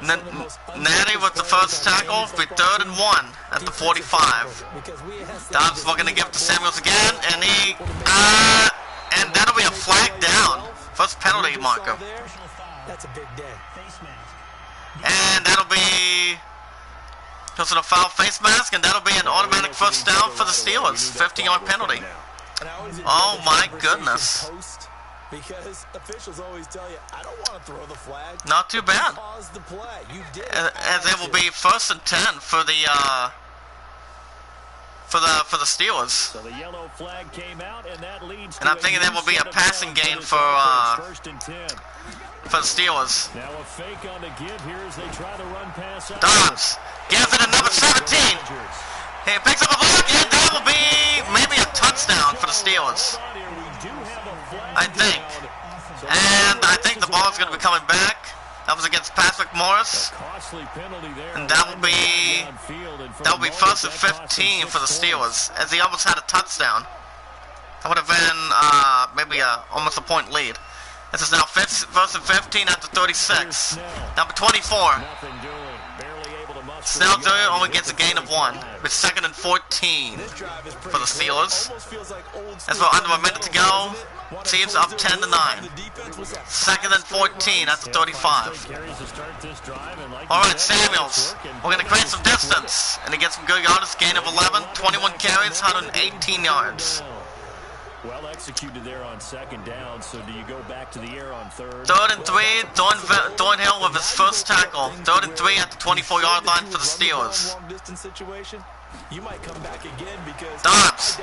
Natty with the first tackle, be 3rd and 1 at the 45. Dobbs looking to give it to Samuels again, and and that'll be a flag down. First penalty marker. That's a big day. And that'll be because of the foul face mask, and that'll be an automatic first down for the Steelers. 50-yard penalty. Oh my goodness. Because officials always tell you, I don't want to throw the flag. Not too bad. Pause the play. You did. As it will be 1st and 10 for the Steelers. So the yellow flag came out, and that leads and I'm thinking there will be a passing gain for the Steelers. Now a fake on the give here as they try to run pass out. Dobbs gives it to number 17. He picks up a block, and that will be maybe a touchdown for the Steelers. I think. And I think the ball is going to be coming back. That was against Patrick Morris. And that will be 1st and 15 for the Steelers, as he almost had a touchdown. That would have been maybe almost a point lead. This is now 1st and 15 at the 36. Number 24. Snell only gets a gain of 1 with 2nd and 14 for the Steelers. As well, under a minute to go. Chiefs up 10-9. 2nd and 14 at the 35. Alright, Samuels. We're going to create some distance. And he gets some good yards. Gain of 11. 21 carries, 118 yards. Well executed there on 2nd down, so do you go back to the air on 3rd? 3rd and 3, Thornhill with his first tackle. 3rd and 3 at the 24-yard line for the Steelers. You might come back again because Dobbs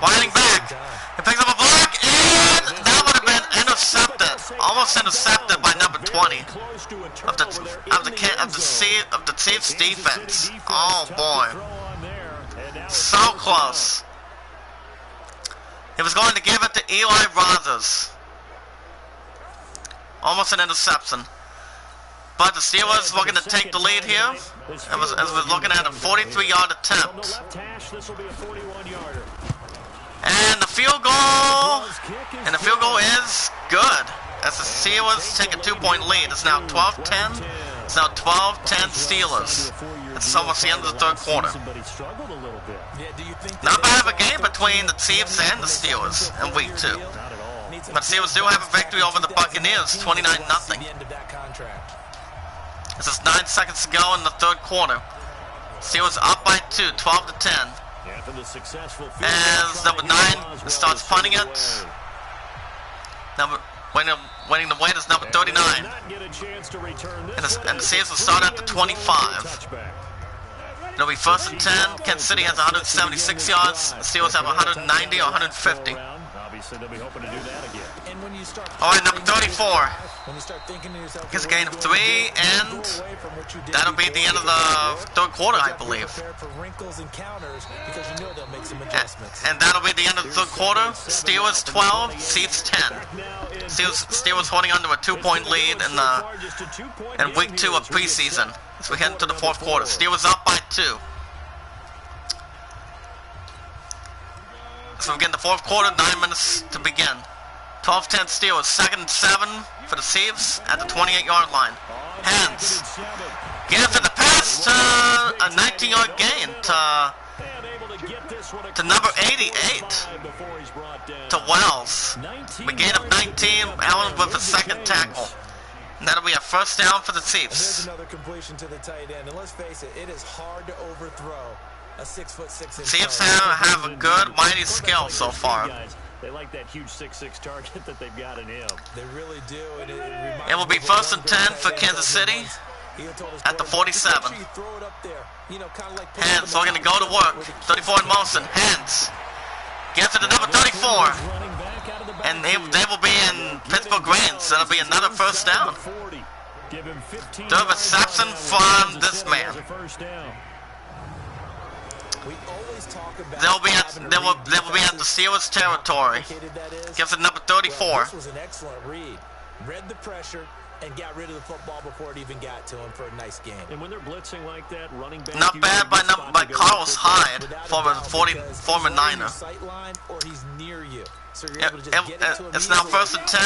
winding back. He picks up a block, and that would have been intercepted. Almost intercepted by number 20 of the Chiefs defense. Oh boy. So close. He was going to give it to Eli Rogers. Almost an interception. But the Steelers looking to take the lead here. As we're looking at a 43-yard attempt. And the field goal. And the field goal is good. As the Steelers take a 2-point lead. It's now 12-10. It's now 12-10 Steelers. It's almost the end of the third quarter. Not bad of a game between the Chiefs and the Steelers in Week 2. But Steelers do have a victory over the Buccaneers, 29-0. This is 9 seconds to go in the third quarter. Steelers up by 2, 12-10. As number 9 starts punting it. Winning the win is number 39. And the Steelers will start at the 25. It'll be 1st and 10. Kansas City has 176 yards. The Steelers have 190 or 150. Alright, number 34. Gets a gain of 3, and that'll be the end of the third quarter, I believe. And that'll be the end of the third quarter. Steelers 12, Chiefs 10. Steelers holding on to a 2-point lead in Week 2 of preseason. As we head into the fourth quarter. Steelers up by 2. So we get in the fourth quarter, 9 minutes to begin. 12-10 Steelers, 2nd and 7 for the Chiefs at the 28-yard line. Hands. Gives it the pass to a 19-yard gain to number 88, to Wells. We gain up 19, Allen with a second tackle. And that'll be a first down for the Chiefs. There's another completion to the tight end, and let's face it, it is hard to overthrow a 6'6" Chiefs have a good, mighty skill so far. They like that huge 6'6" target that they've got in him. They really do. It will be 1st and 10 for Kansas City at the 47. Hands, we're going to go to work. 34 in motion. Hands. Gets it to number 34. And they will be in Pittsburgh Greens. That'll be another first down. Third reception from this man. They will be at the Steelers territory. Gives it number 34. This was an excellent read. Read the pressure and got rid of the football before it even got to him for a nice game. And when they're blitzing like that, running back, not bad by Carlos Hyde, former Niner. It's now 1st and 10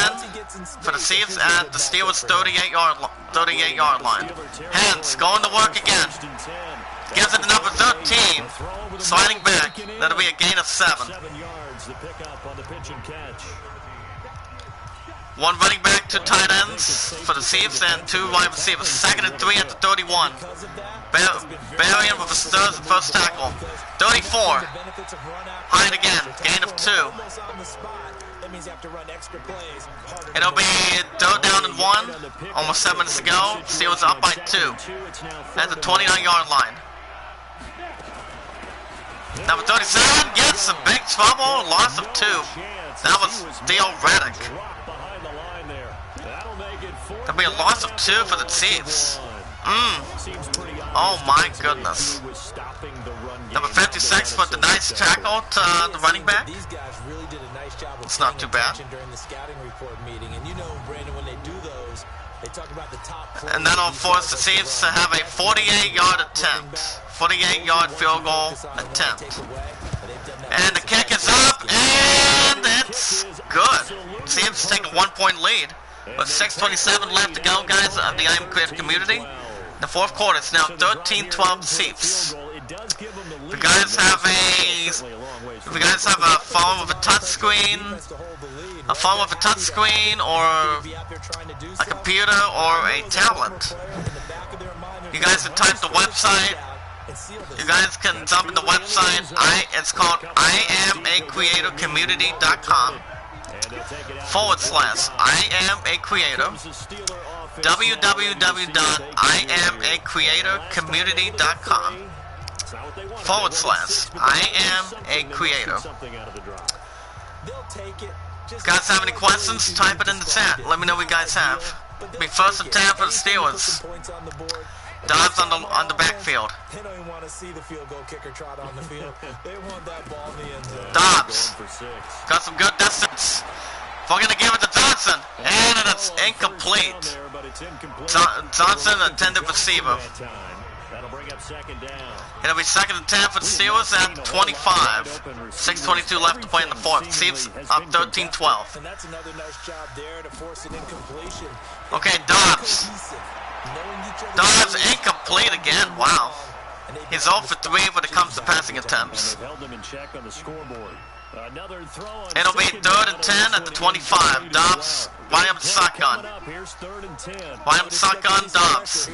for the Chiefs at the Steelers 38-yard line. Hands going to work again. Gives it to number 13, sliding back. That'll be a gain of 7. 1 running back, 2 tight ends for the Chiefs, and 2 wide receivers. 2nd and 3 at the 31. Berrien with his third and first tackle. 34. Hyde again, gain of 2. It'll be 3rd down and 1. Almost 7 minutes to go. Steelers up by 2 at the 29-yard line. Number 37 gets a big trouble, loss of 2. That was Theo Reddick. That'll be a loss of 2 for the Chiefs. Oh my goodness. Number 56 put the nice tackle to the running back. It's not too bad. And that'll force the Chiefs to have a 48-yard attempt. 48-yard field goal attempt. And the kick is up, and it's good. Chiefs take a 1-point lead. With 6:27 left to go, guys, of the I Am Creative community. The fourth quarter, it's now 13-12 Chiefs. If you guys have a phone with a touchscreen, or a computer, or a tablet, you guys can type the website. You guys can jump in the website. It's called IamACreatorCommunity.com /IamACreator. www.IamACreatorCommunity.com /IamACreator. Guys have any questions? Type it in the chat. Let me know what you guys have. Be 1st and 10 for the Steelers. Dobbs on the backfield. They don't even want to see the field goal kicker trot on the field. They want that ball in the end zone. Dobbs got some good distance. We're going to give it to Johnson, and it's incomplete. Johnson, intended receiver. It'll be 2nd and 10 for the Steelers at 25. 6:22 left to play in the fourth. Chiefs up 13-12. Okay, Dobbs. Dobbs incomplete again. Wow. He's 0 for 3 when it comes to passing attempts. Held them in check on the scoreboard. Another throw on It'll be 3rd and 10 at the 25. Dobbs, line up shotgun. Here's 3rd and 10. Line up shotgun, Dobbs.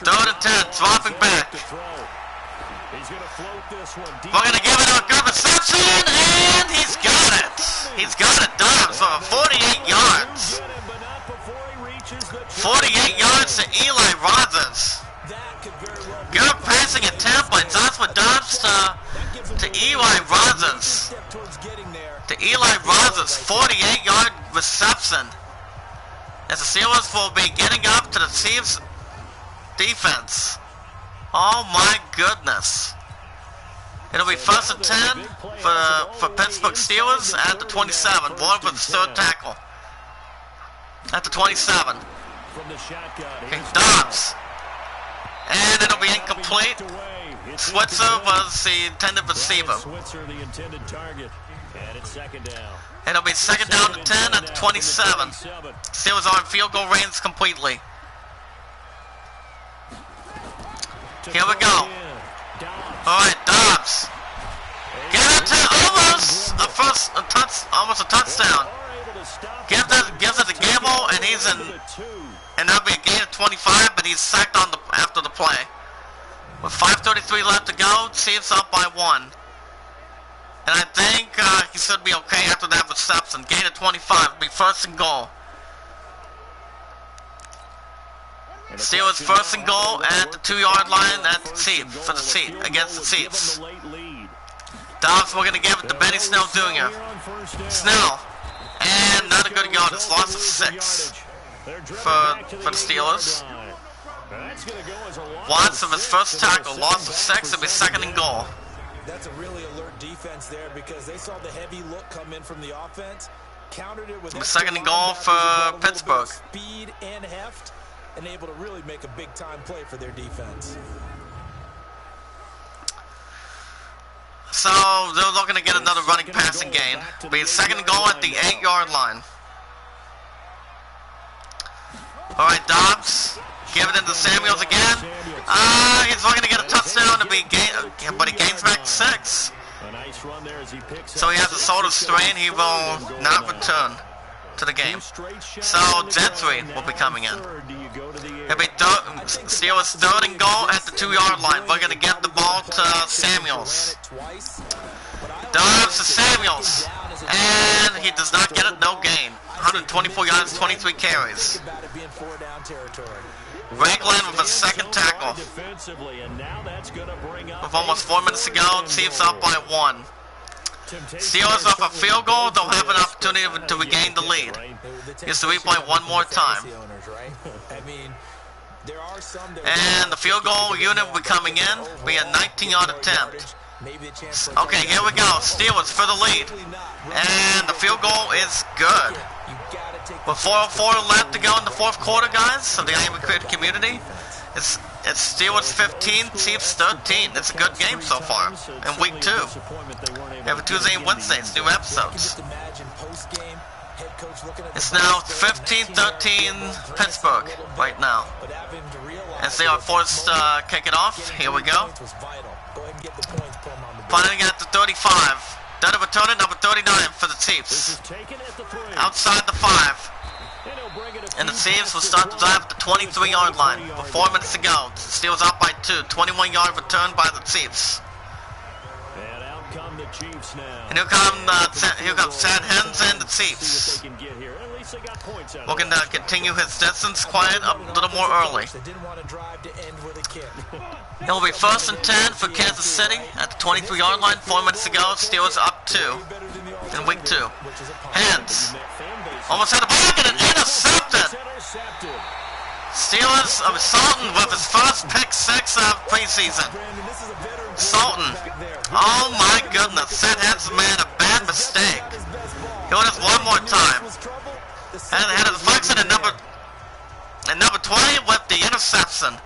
3rd and 10, dropping back. He's going to float this one deep. We're going to give it a good reception, and he's got it. He's got it, Dobbs, for 48 yards. 48 yards to Eli Rogers. Good passing attempt by Joshua Dobbs to Eli Rogers. To Eli Rogers, 48-yard reception. As the Steelers will be getting up to the Chiefs' defense. Oh my goodness. It'll be 1st and 10 for Pittsburgh Steelers at the 27. Warren for the 3rd tackle. At the 27. Okay, Dobbs. And it'll be incomplete. Switzer was the intended receiver. It'll be 2nd down to 10 at the 27. Steelers are in field goal range completely. Here we go. Alright, Dobbs. Get it to almost a touchdown. Gives it to Gamble, and he's in, and that'll be a gain of 25, but he's sacked on after the play. With 5:33 left to go, Chiefs up by 1. And I think he should be okay after that reception. Gain of 25, it'll be 1st and goal. Steelers 1st and goal at the 2-yard line at the Chiefs, for the Chiefs, against the Chiefs. Dobbs, we're going to give it to Benny Snell Jr. Snell, and not a good yard. It's loss of 6 for the Steelers. Watts of his first tackle, loss of 6, it'll be 2nd and goal. That's a really alert defense there because they saw the heavy look come in from the offense, countered it with 2nd and goal for Pittsburgh. Speed and heft, and able to really make a big-time play for their defense. So they're looking to get another running passing gain. It'll be 2nd and goal at the 8-yard line. All right, Dobbs. Give it into Samuels again. He's looking to get a touchdown, but he gains back 6. So he has a shoulder strain. He will not return to the game. So Gentry will be coming in. It'll be Steelers 3rd and goal at the 2-yard line. We're going to get the ball to Samuels. Dobbs to Samuels. And he does not get it, no gain. 124 yards, 23 carries. Ragland with a 2nd tackle. With almost 4 minutes to go, Chiefs up by 1. Steelers off a field goal, they'll have an opportunity to regain the lead. Here's the replay one more time. And the field goal unit will be coming in, be a 19-yard attempt. Okay, here we go. Steelers for the lead. And the field goal is good. With 4:04 left to go in the 4th quarter, guys, of the Iowa Creative Community. It's Steelers 15, Chiefs 13. It's a good game so far in week 2. Every Tuesday and Wednesday, it's new episodes. It's now 15-13 Pittsburgh right now. As they are forced to kick it off. Here we go. Finding at the 35. Done a return at number 39 for the Chiefs. Outside the 5. And the Chiefs will start the drive at the 23-yard line. With 4 minutes to go. Steelers up by 2. 21-yard return by the Chiefs. And here comes Chad Hens and the Chiefs. Looking to continue his distance quiet a little more early. It'll be 1st and 10 for Kansas City at the 23-yard line. 4 minutes to go. Steelers up 2 in week 2. Hens almost had a block and intercepted. Steelers of Sultan with his first pick 6 of preseason. Sultan. Oh my goodness. That has made a bad mistake. He'll just one more time. And had a deflection at number 20 with the interception.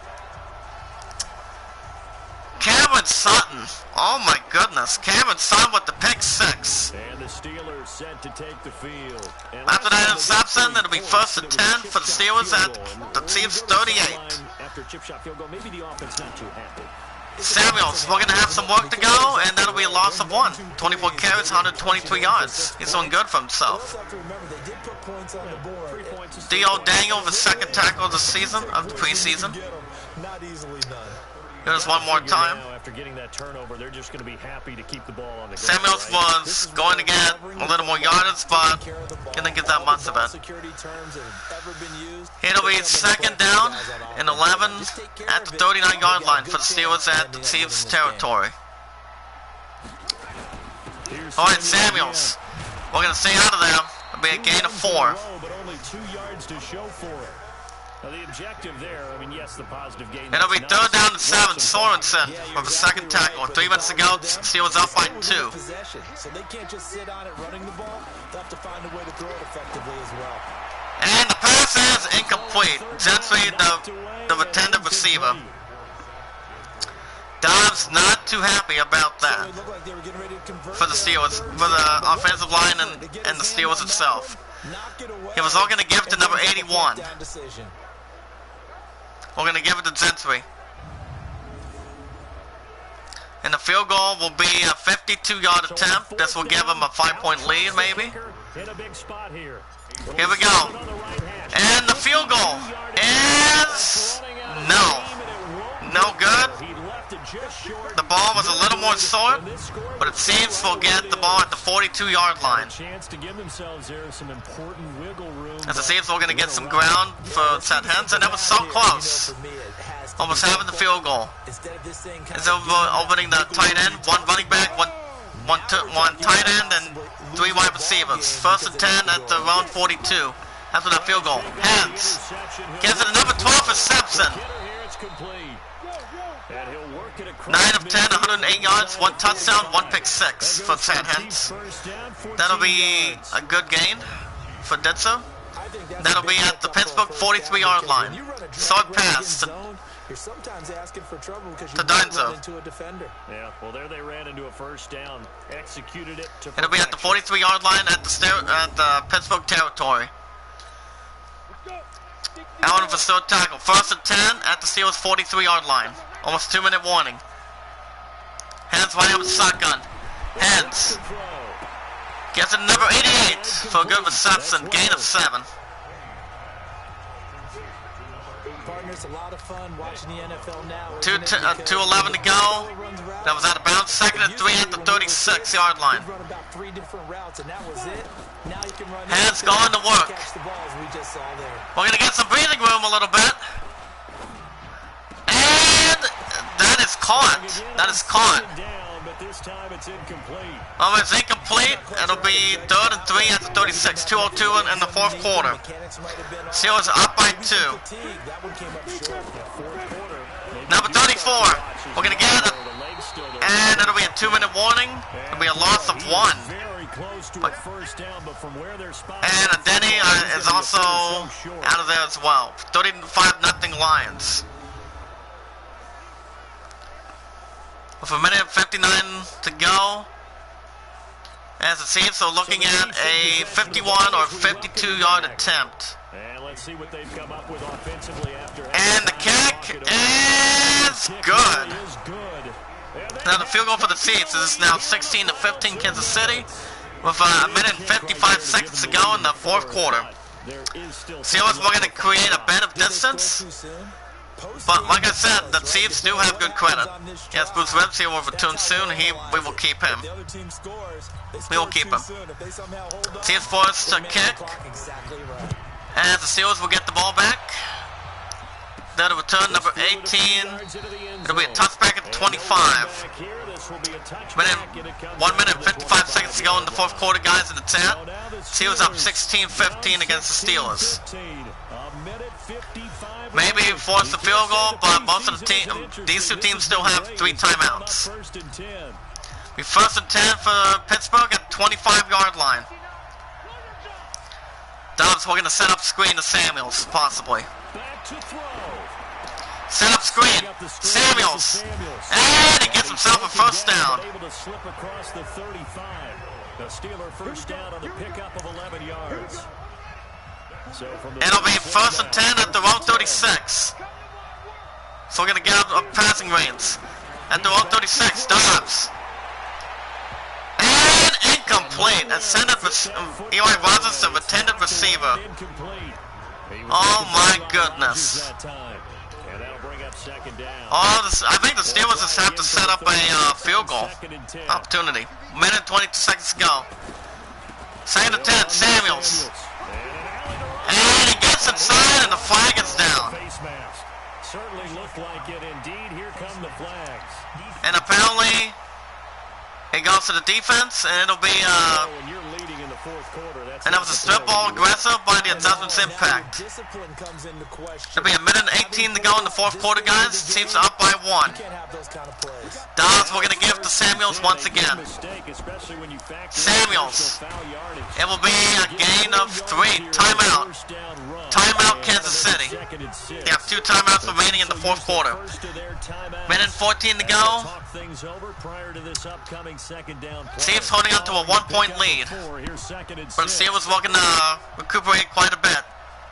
Cameron Sutton. Oh my goodness. Cameron Sutton with the pick 6. And the Steelers set to take the field. After that interception, it'll be 1st and 10 for the Steelers at the Chiefs 38. After a chip shot field goal, maybe the offense not too happy. Samuels, we're going to have some work to go, and that'll be a loss of 1. 24 carries, 123 yards. He's doing good for himself. D.O. Daniel, the second tackle of the season, of the preseason. Here's one more time. After getting that turnover, they're just going to be happy to keep the ball on the ground. Samuels was going to get a little more yardage, but didn't get that much of it. It'll be second down and 11 at the 39-yard line for the Steelers at the Chiefs' territory. All right, Samuels. We're going to stay out of there. It'll be a gain of 4. But only 2 yards to show for it. Now the objective there, I mean, yes, the positive gain. It'll be third down and 7. Sorensen with a second tackle. 3 minutes ago, Steelers up by 2. So they can't just sit on it running the ball. They'll have to find a way to throw it effectively as well. And the pass is incomplete. Gentry, the intended receiver. Dobbs not too happy about that for the Steelers, for the offensive line and the Steelers itself. He was all going to give it to number 81. We're going to give it to Gentry. And the field goal will be a 52-yard attempt. This will give him a 5-point lead, maybe. Here we go. And the field goal is no good. The ball was a little more short, but it seems we'll get the ball at the 42-yard line. As it seems we're going to get some ground for Seth Henson. That was so close. Almost having the field goal. It's opening the tight end, 1 running back, one tight end, and 3 wide receivers. First and 10 at the round 42. After that field goal. Hens gives it a number 12 for Simpson. 9 of 10, 108 yards, 1 touchdown, 1 pick 6 for Ted Hens. That'll be a good gain for Ditzer. That'll be at the Pittsburgh 43-yard line. Short pass to Dunzo. Yeah, well, there they ran into a first down, executed it to It'll be at the 43-yard line at the Pittsburgh territory. Allen for third tackle. First and 10 at the Steelers 43-yard line. Almost 2-minute warning. Hens right with shotgun. Hens gets it number 88 for a good reception. Gain of 7. Partners, a lot of fun watching the NFL now. 2:11 to go. That was out of bounds. Second and 3 at the 36-yard line. Hens going to work. We're going to get some breathing room a little bit. And that is caught. That is caught. Oh, it's incomplete. It'll be 3rd and 3 at the 36. 2:02 in the fourth quarter. Steelers up by 2. Number 34. We're going to get it. And it'll be a 2-minute warning. It'll be a loss of 1. And Denny is also out of there as well. 35-0 Lions. With a minute and 59 to go. As it seems, so looking at a 51 or 52-yard attempt. And let's see what they've come up with offensively after. And the kick is good. Now the field goal for the Chiefs is now 16-15 Kansas City with a minute and 55 seconds to go in the fourth quarter. Steelers were going to create a bit of distance. But like I said, the Chiefs do have good credit. Yes, Bruce Webb's here will return soon. We will keep him. We will keep him. Chiefs forced to kick. And the Steelers will get the ball back. That'll return number 18. It'll be a touchback at 25. 1 minute and 55 seconds to go in the fourth quarter, guys, in the chat. Steelers up 16-15 against the Steelers. Maybe force the field goal, but most of the these two teams still have 3 timeouts. We first and 10 for Pittsburgh at 25-yard line. Dobbs, we're going to set up screen to Samuels, possibly. Set up screen. Samuels. And he gets himself a first down. The Steeler first down on the pickup of 11 yards. It'll be first and 10 at the row 36. So we're going to get up passing lanes. at the 36. Dobbs. And incomplete. Intended for Eli Rogers, the intended receiver. Oh my goodness. I think the Steelers just have to set up a field goal opportunity. Minute and 22 seconds to go. Second and 10, Samuels. And he gets inside and the flag is down. Certainly looked like it indeed. Here come the flags. And apparently it goes to the defense, and it'll be and that was a strip ball aggressive by the adjustments impact. It'll be a minute and 18 to go in the fourth quarter, guys. Teams are up by 1. Dobbs, we're going to give to Samuels once again. Samuels. It will be a gain of 3. Timeout. Timeout, Kansas City. They have 2 timeouts remaining in the fourth quarter. Minute and 14 to go. Chiefs holding on to a 1-point lead. But the Steelers looking to recuperate quite a bit.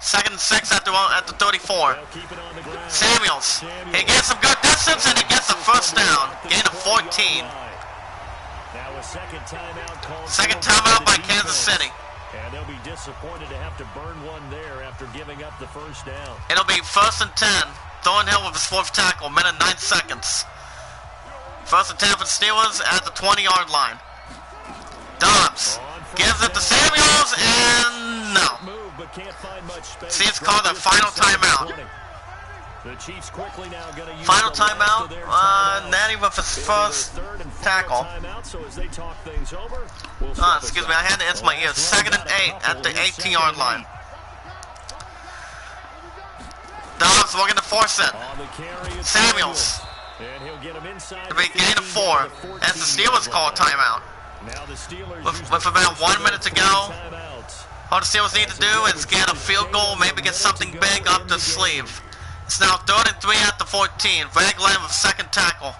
Second and 6 at the 34. Samuels. He gets some good distance and he gets a first down. Gain of 14. Second timeout by Kansas City. And they'll be disappointed to have to burn one there after giving up the first down. It'll be first and 10. Thornhill with his 4th tackle. Minute 9 seconds. First and 10 for the Steelers at the 20-yard line. Dobbs gives it to Samuels, and no. Chiefs call the final timeout. Final timeout. Natty with his first tackle. Excuse me, I had to answer my ears. Second and 8 at the 18-yard line. Dobbs looking to force it. Samuels. It'll be a gain of 4 as the Steelers call a timeout. With about 1 minute to go, all the Steelers need to do is get a field goal, maybe get something big up the sleeve. It's now 3rd and 3 at the 14. Ragland with second tackle.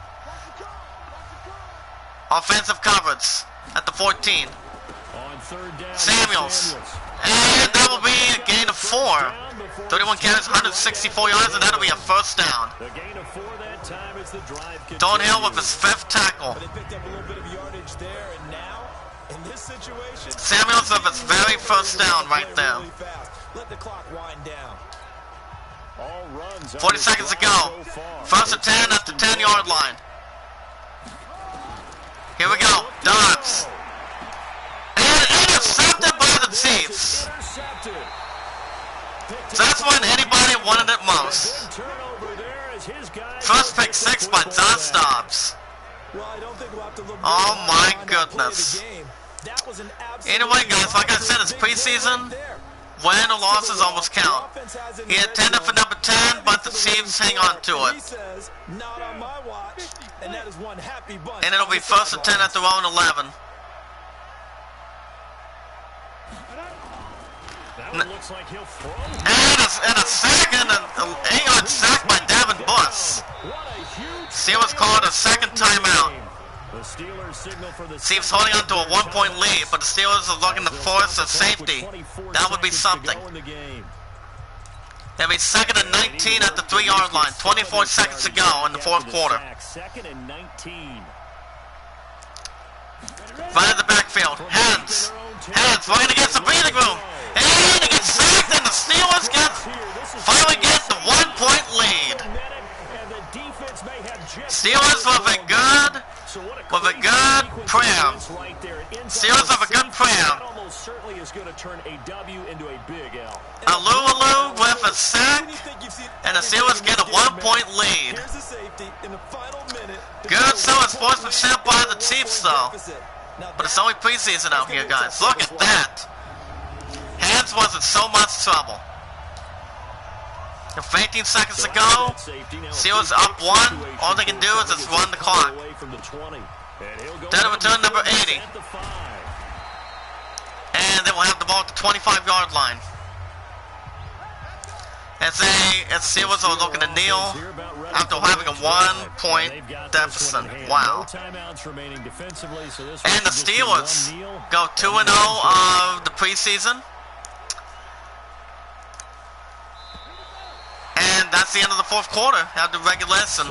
Offensive coverage at the 14. Samuels. And that will be a gain of 4. 31 carries, 164 yards, and that'll be a first down. Thornhill with his 5th tackle. Samuels with his very first down right there. 40 seconds to go. First and 10 at the 10-yard line. Here we go. Dobbs. And intercepted by the Chiefs. So that's when anybody wanted it most. First pick 6 by Josh Dobbs. Oh my goodness. Anyway, guys, like I said, it's preseason. Win or losses almost count. He intended for number 10, but the Chiefs hang on to it. And it'll be first and 10 at their own 11. And a second and 8-yard sack by Davin Buss. Steelers called a second timeout. Chiefs holding on to a 1-point lead, but the Steelers are looking to force a safety. That would be something. It'll be second and 19 at the 3-yard line. 24 seconds to go in the fourth quarter. Right in the backfield. Heads. Looking to get some breathing room. And he gets sacked, and the Steelers finally get the 1-point lead. Steelers with a good pram. Steelers with a good pram. Alulu with a sack, and the Steelers get a 1-point lead. Good solid sportsmanship by the Chiefs, though. But it's only preseason out here, guys. Look at that. Hands was in so much trouble. With 18 seconds to go, Steelers up 1. All they can do is just run the clock. Then return number 80. And they will have the ball at the 25-yard line. As the Steelers are looking to kneel after having a 1-point deficit. Wow. And the Steelers go 2-0 of the preseason. And that's the end of the fourth quarter. After regulation.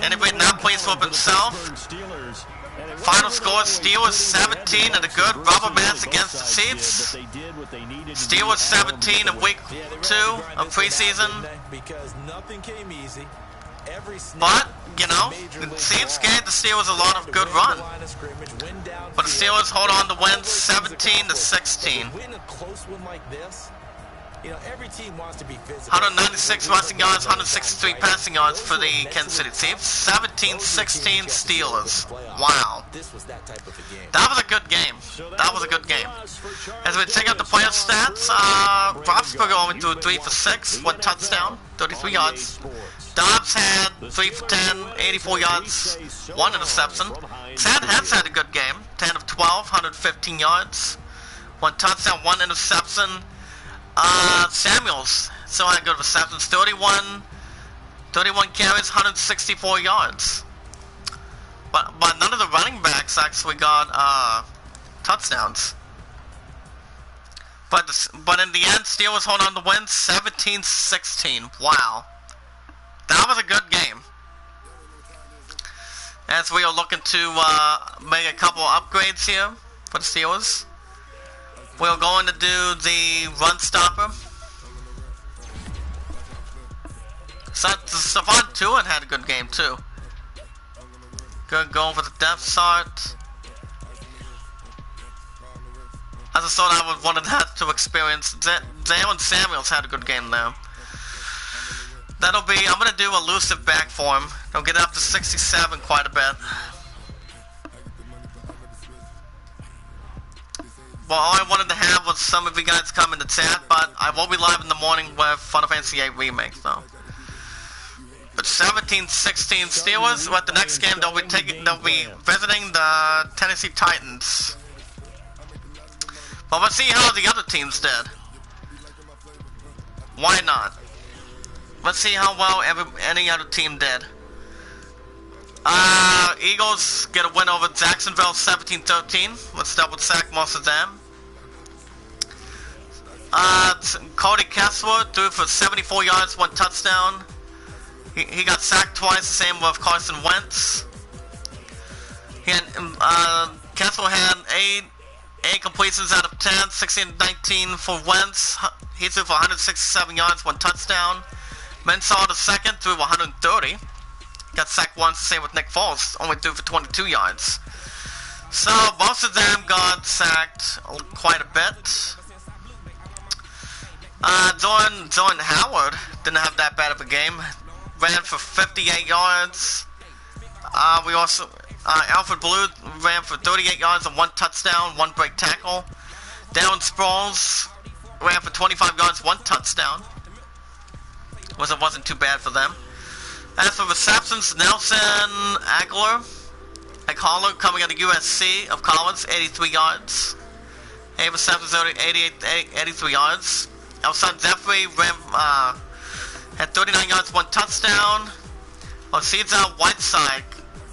Anybody not pleased with himself. Final score: Steelers 17 in a good rubber match against the Chiefs. Steelers 17 in week 2 of preseason. But, you know, the Chiefs gave the Steelers a lot of good run. But the Steelers hold on to win 17-16. 196 rushing yards, 163 passing yards for the Kansas City Chiefs. 17-16 Steelers. Wow. That was a good game. That was a good game. As we check out the player stats, Roethlisberger only threw 3 for 6, 1 touchdown, 33 yards. Dobbs had 3 for 10, 84 yards, 1 interception. Chad Hess had a good game, 10 of 12, 115 yards, 1 touchdown, 1 interception. Samuels still had good receptions, 31 carries, 164 yards. But none of the running backs actually got touchdowns. But in the end, Steelers hold on to win 17-16. Wow. That was a good game. As we are looking to make a couple of upgrades here for the Steelers. We're going to do the run stopper. Stephon Tuitt had a good game too. Good going for the depth chart. I just thought I would wanted that to experience. Jalen Samuels had a good game there. That'll be, I'm going to do elusive back for him. He'll get up to 67 quite a bit. Well, all I wanted to have was some of you guys come in the chat, but I will be live in the morning with Final Fantasy VIII Remake, though. But 17-16 Steelers. But the next game, they'll be visiting the Tennessee Titans. But let's see how the other teams did. Why not? Let's see how well any other team did. Eagles get a win over Jacksonville 17-13. Let's double check most of them. Cody Kessler threw for 74 yards, 1 touchdown. He got sacked twice, the same with Carson Wentz. Kessler had 8 completions out of 10, 16-19 for Wentz. He threw for 167 yards, 1 touchdown. Mensah the second threw 130. Got sacked once, the same with Nick Foles, only threw for 22 yards. So most of them got sacked quite a bit. Jordan Howard didn't have that bad of a game. Ran for 58 yards. We also Alfred Blue ran for 38 yards and 1 touchdown, 1 break tackle. Darren Sproles ran for 25 yards, 1 touchdown. Wasn't too bad for them. As for receptions, Nelson Aguilar coming out of USC of Collins, 83 yards. 8 receptions, 83 yards. Alshon Jeffrey had 39 yards, 1 touchdown. Cesar Whiteside,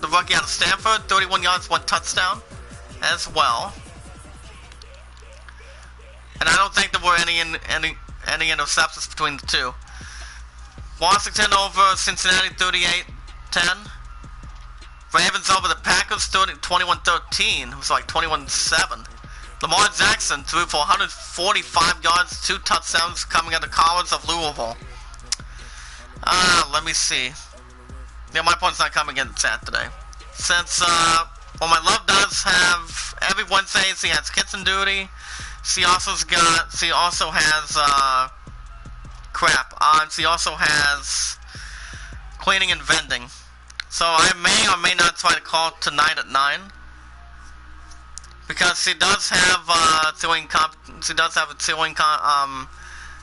the rookie out of Stanford, 31 yards, 1 touchdown as well. And I don't think there were any interceptions between the two. Washington over Cincinnati 38-10. Ravens over the Packers 21-13. It was like 21-7. Lamar Jackson threw for 145 yards, 2 touchdowns coming out of college of Louisville. Let me see. Yeah, my point's not coming in the chat today. Since, well, my love does have, every Wednesday she has kitchen duty. She also has, she also has cleaning and vending. So I may or may not try to call tonight at 9. Because she does have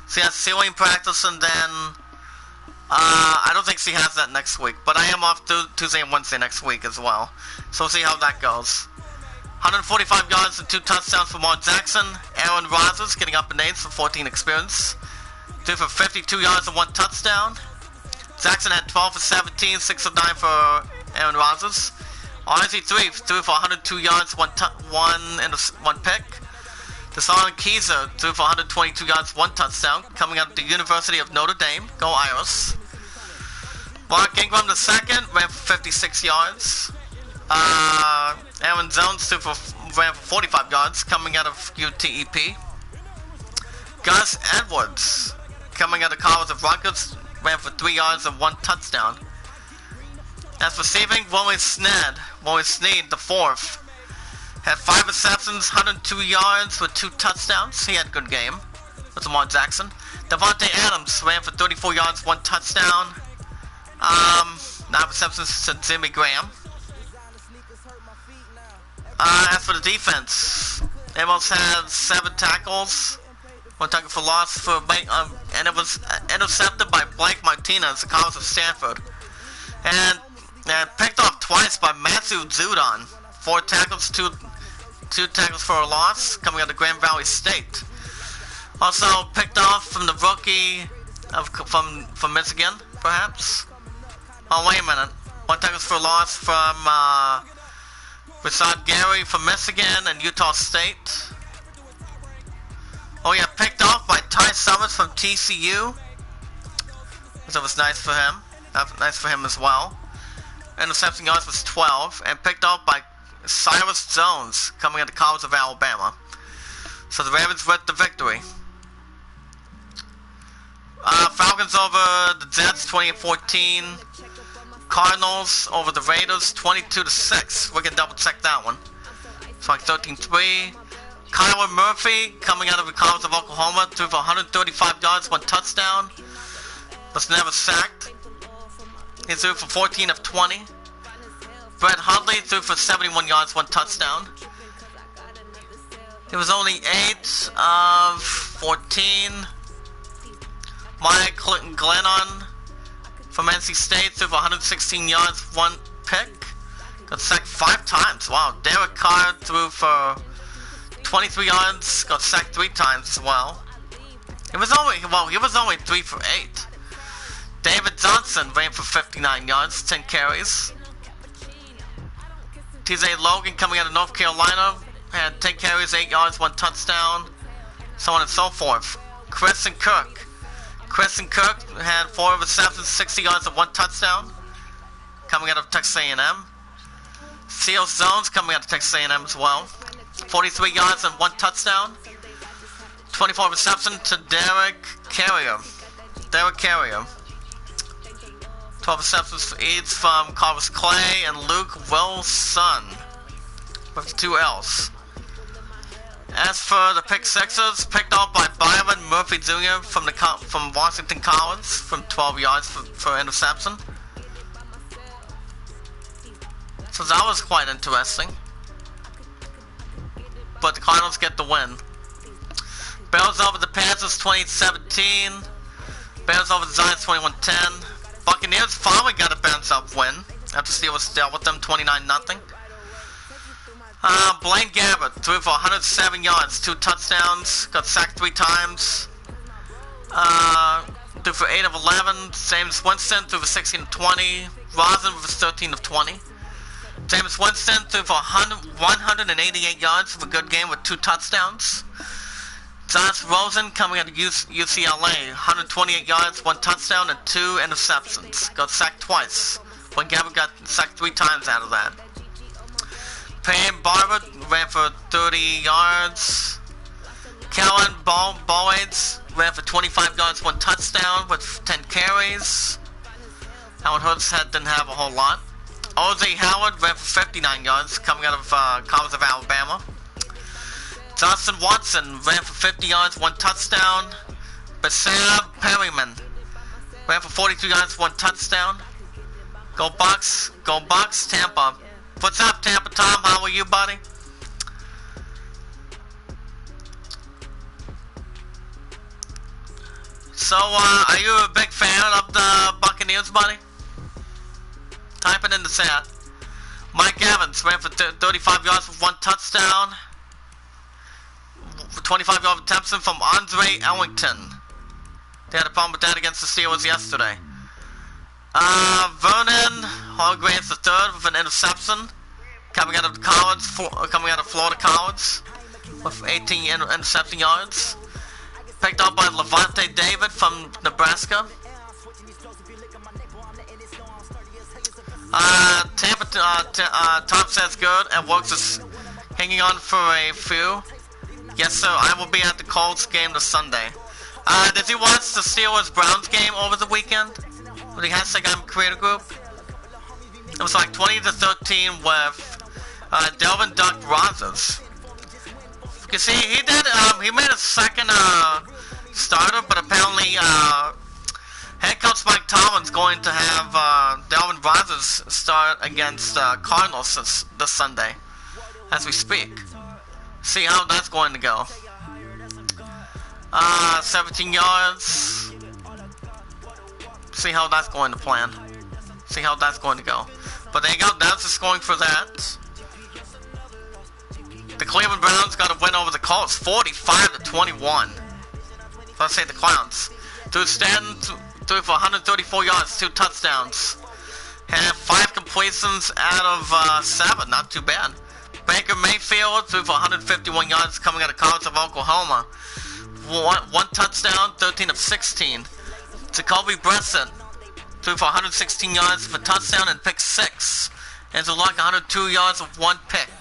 she has ceiling practice, and then I don't think she has that next week. But I am off Tuesday and Wednesday next week as well. So we'll see how that goes. 145 yards and 2 touchdowns for Lamar Jackson. Aaron Rodgers getting up in age for 14 experience. Threw for 52 yards and 1 touchdown. Jackson had 12 for 17, 6 of 9 for Aaron Rodgers. RG3 threw for 102 yards, 1 pick. Deshaun Keyser threw for 122 yards, 1 touchdown, coming out of the University of Notre Dame. Go Irish. Mark Ingram II ran for 56 yards. Aaron Jones ran for 45 yards, coming out of UTEP. Gus Edwards, coming out of College of Rutgers, ran for 3 yards and 1 touchdown. As receiving, Willie Snead the fourth, had 5 receptions, 102 yards with 2 touchdowns. He had a good game with Lamar Jackson. Devontae Adams ran for 34 yards, 1 touchdown. 9 receptions to Jimmy Graham. As for the defense, Amos had 7 tackles, 1 tackle for loss, and it was intercepted by Blake Martinez, the College of Stanford, and picked off twice by Matthew Judon. 4 tackles, 2 tackles for a loss, coming out of Grand Valley State. Also picked off from the rookie from Michigan, perhaps. Oh, wait a minute. 1 tackles for a loss from Rashad Gary from Michigan and Utah State. Oh yeah, picked off by Ty Summers from TCU. So it was nice for him. Nice for him as well. Interception yards was 12, and picked off by Cyrus Jones, coming out of College of Alabama. So the Ravens with the victory. Falcons over the Jets 28-14. Cardinals over the Raiders 22-6. We can double check that one. It's like 13-3. Kyler Murphy, coming out of the College of Oklahoma, threw for 135 yards, 1 touchdown. Was never sacked. He threw for 14 of 20. Brett Hundley threw for 71 yards, 1 touchdown. It was only 8 of 14. Mike Glennon from NC State threw for 116 yards, 1 pick. Got sacked 5 times. Wow. Derek Carr threw for 23 yards, got sacked 3 times as well. He was only 3 for 8. David Johnson ran for 59 yards, 10 carries. TJ Logan, coming out of North Carolina, had 10 carries, 8 yards, 1 touchdown, so on and so forth. Christian Kirk had 4 receptions, 60 yards, and 1 touchdown, coming out of Texas A&M. Theo Jones, coming out of Texas A&M as well, 43 yards and 1 touchdown. 24 reception to Derek Carrier. 12 receptions for each from Carlos Clay and Luke Wilson with 2 L's. As for the pick sixes, picked off by Byron Murphy Jr. from Washington College from 12 yards for interception. So that was quite interesting. But the Cardinals get the win. Bears over the Panthers 28-17. Bears over the Giants 21-10. Buccaneers finally got a bounce-up win after Steelers dealt with them 29-0. Blaine Gabbert threw for 107 yards, 2 touchdowns, got sacked 3 times. Threw for 8 of 11. James Winston threw for 16 of 20. Rosen was 13 of 20. James Winston threw for 188 yards for a good game with 2 touchdowns. Josh Rosen, coming out of UCLA, 128 yards, 1 touchdown, and 2 interceptions. Got sacked twice. Blaine Gabbert got sacked 3 times out of that. Payne Barber ran for 30 yards. Kellen Bollades ran for 25 yards, 1 touchdown with 10 carries. Howard Hurts didn't have a whole lot. O.J. Howard ran for 59 yards, coming out of College of Alabama. Justin Watson ran for 50 yards, 1 touchdown. Basam Perryman ran for 42 yards, 1 touchdown. Go Bucks, Tampa. What's up, Tampa Tom? How are you, buddy? So, are you a big fan of the Buccaneers, buddy? Type it in the chat. Mike Evans ran for 35 yards with 1 touchdown. 25-yard reception from Andre Ellington. They had a problem with that against the Steelers yesterday. Vernon Hargraves III with an interception coming out of Florida College. with 18 interception yards. Picked up by Levante David from Nebraska. Tom says good and works is hanging on for a few. Yes, sir. I will be at the Colts game this Sunday. Did you watch the Steelers-Browns game over the weekend? With the Hashtag Creator Group? It was like 20-13 with Delvin Duck Rogers. You see, he made a second starter, but apparently head coach Mike Tomlin's going to have Delvin Rogers start against Cardinals this Sunday, as we speak. See how that's going to go. 17 yards. See how that's going to plan. See how that's going to go. But there you go, that's the scoring for that. The Cleveland Browns got a win over the Colts, 45-21. Let's say the Clowns. Threw for 134 yards, 2 touchdowns. Had 5 completions out of 7, not too bad. Baker Mayfield threw for 151 yards coming out of College of Oklahoma. One touchdown, 13 of 16. Jacoby Brissett threw for 116 yards for a touchdown and pick 6. Andrew Luck 102 yards with 1 pick.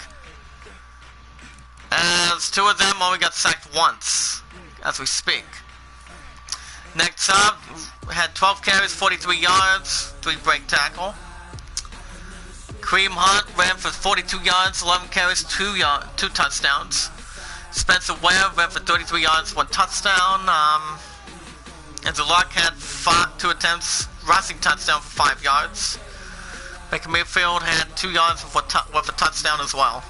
As 2 of them only got sacked once, as we speak. Nick Chubb had 12 carries, 43 yards, 3 break tackle. Kareem Hunt ran for 42 yards, 11 carries, 2 touchdowns. Spencer Ware ran for 33 yards, 1 touchdown. Andrew Luck had 2 attempts, rushing touchdown for 5 yards. Baker Mayfield had 2 yards with a touchdown as well.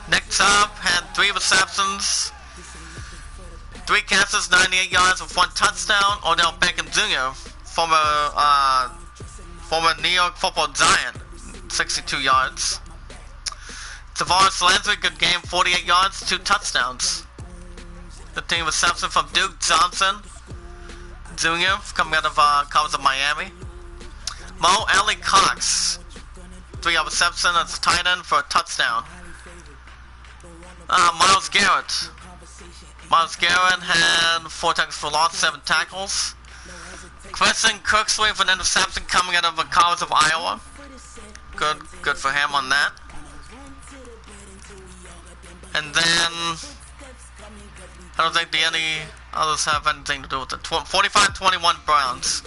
Nick Chubb had 3 receptions, 3 catches, 98 yards with 1 touchdown. Odell Beckham Jr., former New York Football Giant, 62 yards. Tavares Landry, good game, 48 yards, 2 touchdowns. 15 reception from Duke Johnson Jr., coming out of College of Miami. Mo Alley Cox, 3 reception as a tight end for a touchdown. Myles Garrett. Myles Garrett had 4 tackles for loss, 7 tackles. Christian Kirksey for an interception coming out of the College of Iowa. Good for him on that. And then I don't think any others have anything to do with it. 45-21 Browns.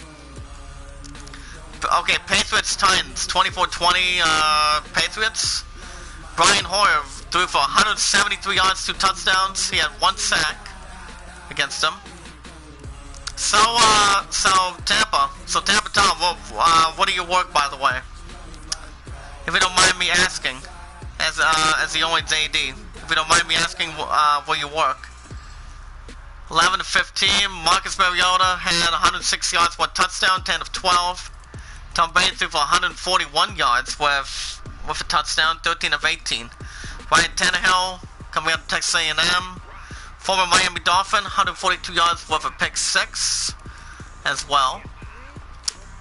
Okay, Patriots Titans, 24-20 Patriots. Brian Hoyer threw for 173 yards, 2 touchdowns. He had 1 sack against them. So Tampa Tom, what do you work, by the way? If you don't mind me asking, as the only JD, if you don't mind me asking where you work. 11-15, Marcus Mariota had 106 yards, 1 touchdown, 10 of 12. Tom Brady threw for 141 yards with a touchdown, 13 of 18. Ryan Tannehill, coming out of Texas A&M. Former Miami Dolphin, 142 yards with a pick 6 as well.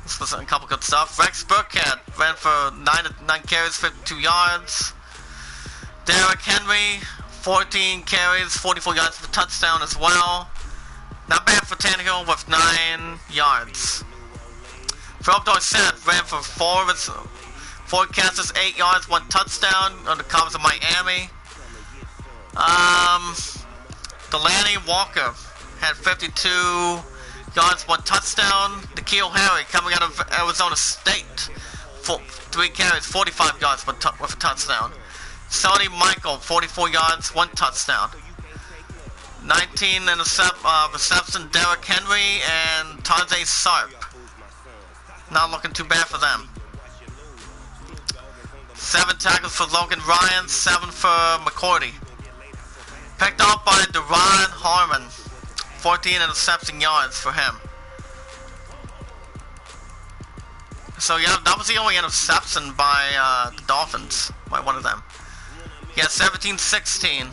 This was a couple good stuff. Rex Burkhead ran for 9 carries, 52 yards. Derrick Henry, 14 carries, 44 yards for a touchdown as well. Not bad for Tannehill with 9 yards. Philip Dorsett ran for 4 catches, 8 yards, 1 touchdown on the Cubs of Miami. Delaney Walker had 52 yards, 1 touchdown. N'Keal Harry coming out of Arizona State, 3 carries, 45 yards with a touchdown. Sonny Michael, 44 yards, 1 touchdown. 19 reception, Derrick Henry and Tajay Sarp. Not looking too bad for them. 7 tackles for Logan Ryan, 7 for McCourty. Picked up by Deron Harmon, 14 interception yards for him. So yeah, that was the only interception by the Dolphins, by one of them. Yeah, 17-16.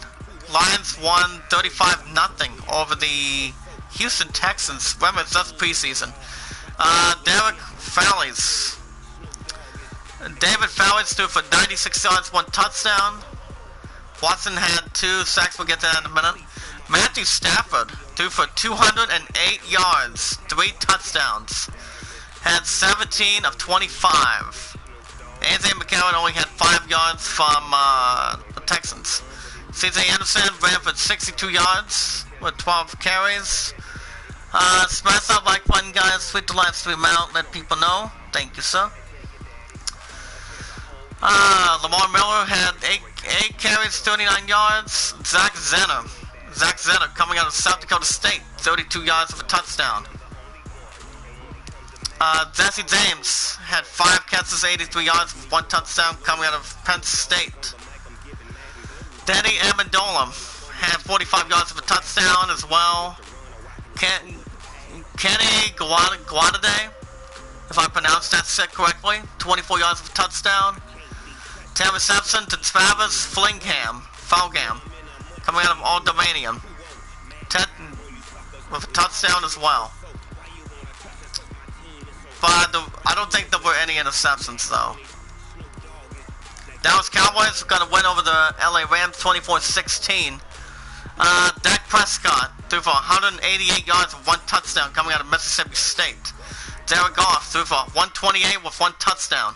Lions won 35-0 over the Houston Texans. Remember, it's just preseason. David Fowles threw for 96 yards, 1 touchdown. Watson had 2 sacks. We'll get to that in a minute. Matthew Stafford threw for 208 yards, 3 touchdowns. Had 17 of 25. Anthony McCarron only had 5 yards from the Texans. C.J. Anderson ran for 62 yards with 12 carries. Smash that like button, guys. Tweet the live stream out. Let people know. Thank you, sir. Lamar Miller had 8 carries, 39 yards. Zach Zenner coming out of South Dakota State, 32 yards of a touchdown. Jesse James had 5 catches, 83 yards, 1 touchdown, coming out of Penn State. Danny Amendola had 45 yards of a touchdown as well. Kenny Guadaday, if I pronounced that correctly, 24 yards of a touchdown. Tammy Sampson to Travis Fulgham, coming out of Old Dominion, 10 with a touchdown as well. But I don't think there were any interceptions though. Dallas Cowboys got a win over the LA Rams 24-16. Dak Prescott threw for 188 yards with 1 touchdown coming out of Mississippi State. Jared Goff threw for 128 with 1 touchdown.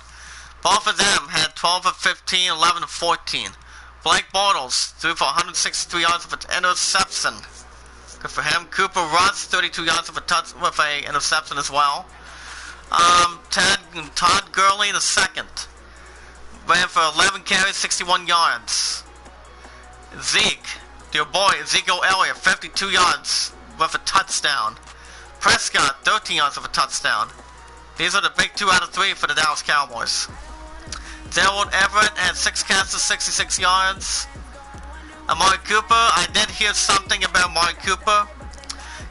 Both of them had 12 of 15, 11 of 14. Blake Bortles threw for 163 yards with an interception. Good for him. Cooper Rush, 32 yards with an interception as well. Todd Gurley II ran for 11 carries, 61 yards. Zeke, your boy, Ezekiel Elliott, 52 yards with a touchdown. Prescott, 13 yards with a touchdown. These are the big 2 out of 3 for the Dallas Cowboys. Gerald Everett had 6 catches, 66 yards. Amari Cooper, I did hear something about Amari Cooper.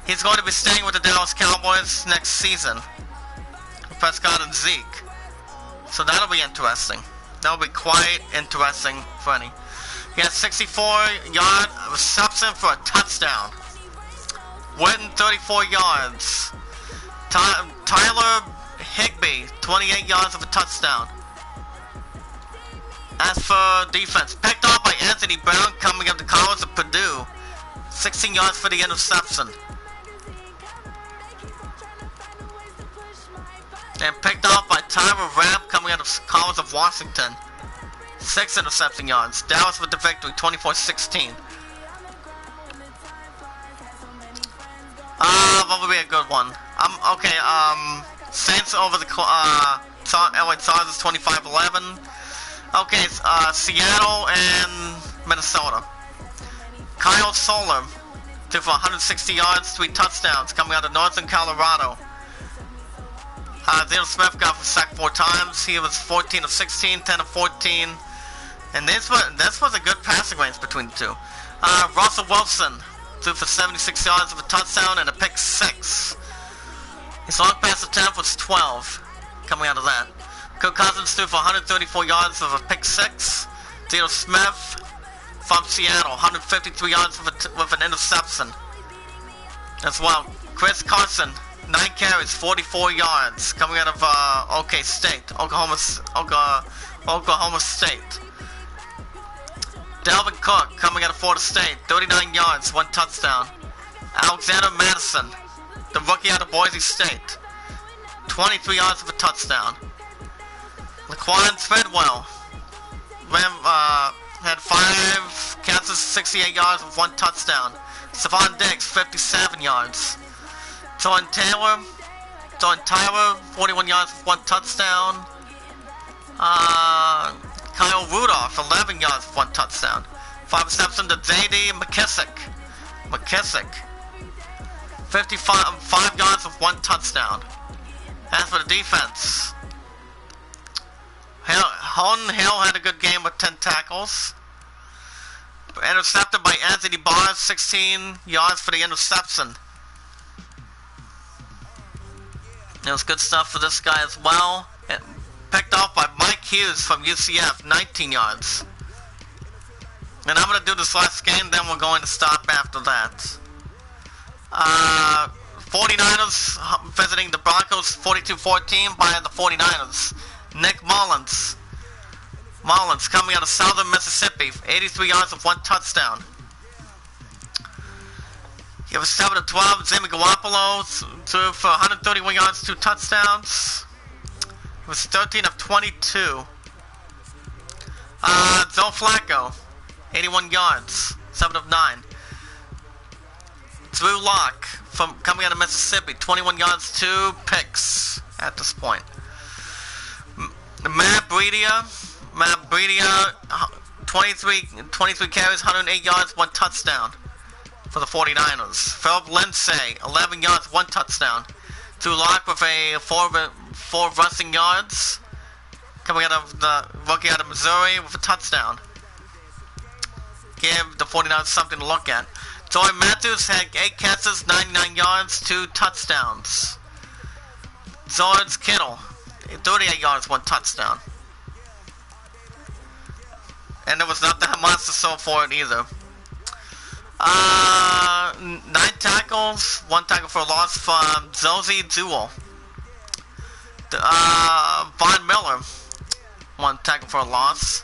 He's going to be staying with the Dallas Cowboys next season. Prescott and Zeke. So that'll be interesting. That'll be quite interesting, funny. He had 64-yard reception for a touchdown. Witten, 34 yards. Tyler Higbee, 28 yards of a touchdown. As for defense, picked off by Anthony Brown coming up to college of Purdue. 16 yards for the interception. And picked off by Tyler Rapp coming out of College of Washington. 6 interception yards. Dallas with the victory, 24-16. What would be a good one? Saints over the LA Chargers, 25-11. Okay, Seattle and Minnesota. Kyle Soler threw for 160 yards, 3 touchdowns, coming out of Northern Colorado. Zeno Smith got sacked 4 times. He was 14 of 16, 10 of 14. And this was a good passing range between the two. Russell Wilson threw for 76 yards of a touchdown and a pick 6. His long pass attempt was 12, coming out of that. Kirk Cousins threw for 134 yards of a pick 6. Zeno Smith from Seattle, 153 yards with an interception as well. Chris Carson, 9 carries, 44 yards, coming out of Oklahoma State. Dalvin Cook, coming out of Florida State, 39 yards, 1 touchdown. Alexander Madison, the rookie out of Boise State, 23 yards of a touchdown. Laquan Treadwell had 5 catches, 68 yards with 1 touchdown. Stephon Diggs, 57 yards. Jordan Tyler, 41 yards with 1 touchdown. Kyle Rudolph, 11 yards with 1 touchdown. 5 receptions to J.D. McKissick, 5 yards with 1 touchdown. As for the defense, Holden Hill had a good game with 10 tackles. Intercepted by Anthony Barr, 16 yards for the interception. It was good stuff for this guy as well. And picked off by Mike Hughes from UCF, 19 yards. And I'm going to do this last game, then we're going to stop after that. 49ers visiting the Broncos, 42-14 by the 49ers. Nick Mullins Mullins coming out of Southern Mississippi, 83 yards with 1 touchdown. He was 7 of 12. Jimmy Garoppolo threw for 131 yards, 2 touchdowns. He was 13 of 22. Joe Flacco, 81 yards, 7 of 9. Drew Lock coming out of Mississippi, 21 yards, 2 picks at this point. Matt Breida, 23 carries, 108 yards, 1 touchdown for the 49ers. Philip Lindsay, 11 yards, 1 touchdown. Drew Lock with a 4 rushing yards, coming out of the rookie out of Missouri with a touchdown. Give the 49ers something to look at. Joey Matthews had 8 catches, 99 yards, 2 touchdowns. George Kittle, 38 yards, 1 touchdown. And there was not that much to show for it either. 9 tackles, 1 tackle for a loss from Josie Jewell. Von Miller, 1 tackle for a loss.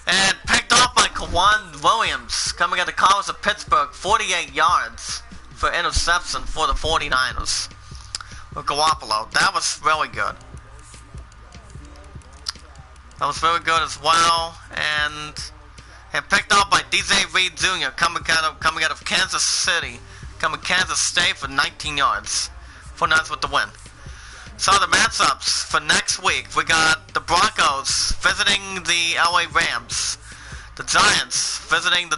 And picked off by Kwan Williams, coming out of college of Pittsburgh, 48 yards for interception for the 49ers. With Garoppolo. That was really good. That was very good as well. And picked off by DJ Reed Jr. coming out of Kansas City, Kansas State for 19 yards. 49ers with the win. So the matchups for next week, we got the Broncos visiting the LA Rams, the Giants visiting the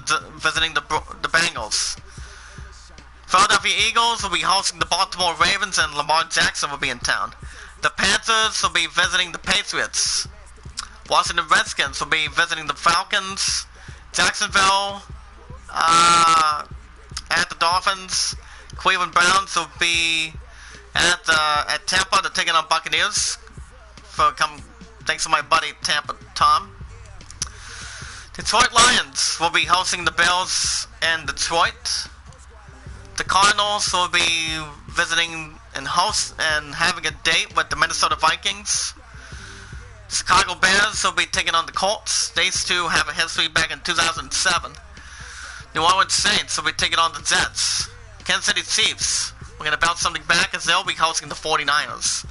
Bengals. Philadelphia Eagles will be hosting the Baltimore Ravens, and Lamar Jackson will be in town. The Panthers will be visiting the Patriots. Washington Redskins will be visiting the Falcons. Jacksonville at the Dolphins. Cleveland Browns will be at Tampa. They're taking on Buccaneers. Thanks to my buddy Tampa Tom. Detroit Lions will be hosting the Bills in Detroit. The Cardinals will be visiting and having a date with the Minnesota Vikings. Chicago Bears will be taking on the Colts. These two have a history back in 2007. New Orleans Saints will be taking on the Jets. Kansas City Chiefs, we're going to bounce something back as they'll be hosting the 49ers.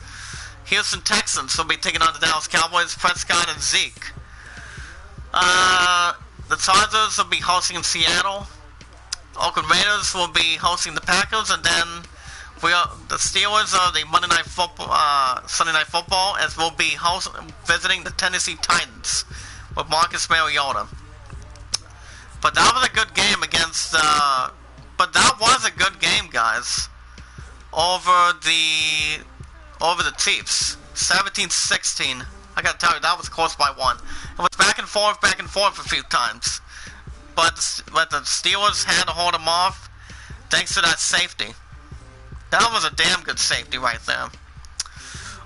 Houston Texans will be taking on the Dallas Cowboys, Prescott and Zeke. The Chargers will be hosting in Seattle. Oakland Raiders will be hosting the Packers, and then the Steelers are the Sunday Night Football, as we'll be visiting the Tennessee Titans with Marcus Mariota. But that was a good game guys. Over the Chiefs, 17-16. I gotta tell you, that was close by 1. It was back and forth a few times. But the Steelers had to hold them off thanks to that safety. That was a damn good safety right there.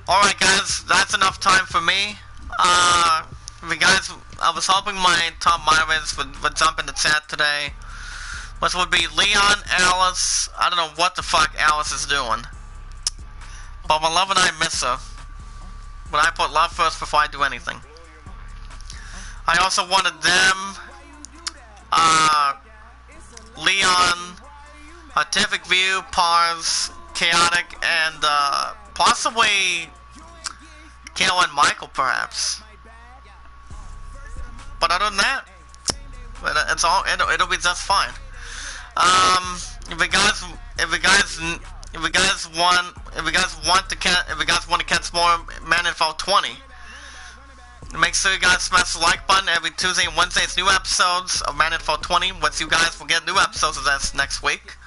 Alright guys, that's enough time for me. I was hoping my top Myers would jump in the chat today. Which would be Leon, Alice. I don't know what the fuck Alice is doing. But my love and I miss her. But I put love first before I do anything. I also wanted them, Leon, Artific View, Pars, Chaotic, and possibly Kale and Michael, perhaps. But other than that, it'll be just fine. If you guys want to catch more Madden NFL 20, make sure you guys smash the like button. Every Tuesday and Wednesday it's new episodes of Madden NFL 20, which you guys will get new episodes of that next week.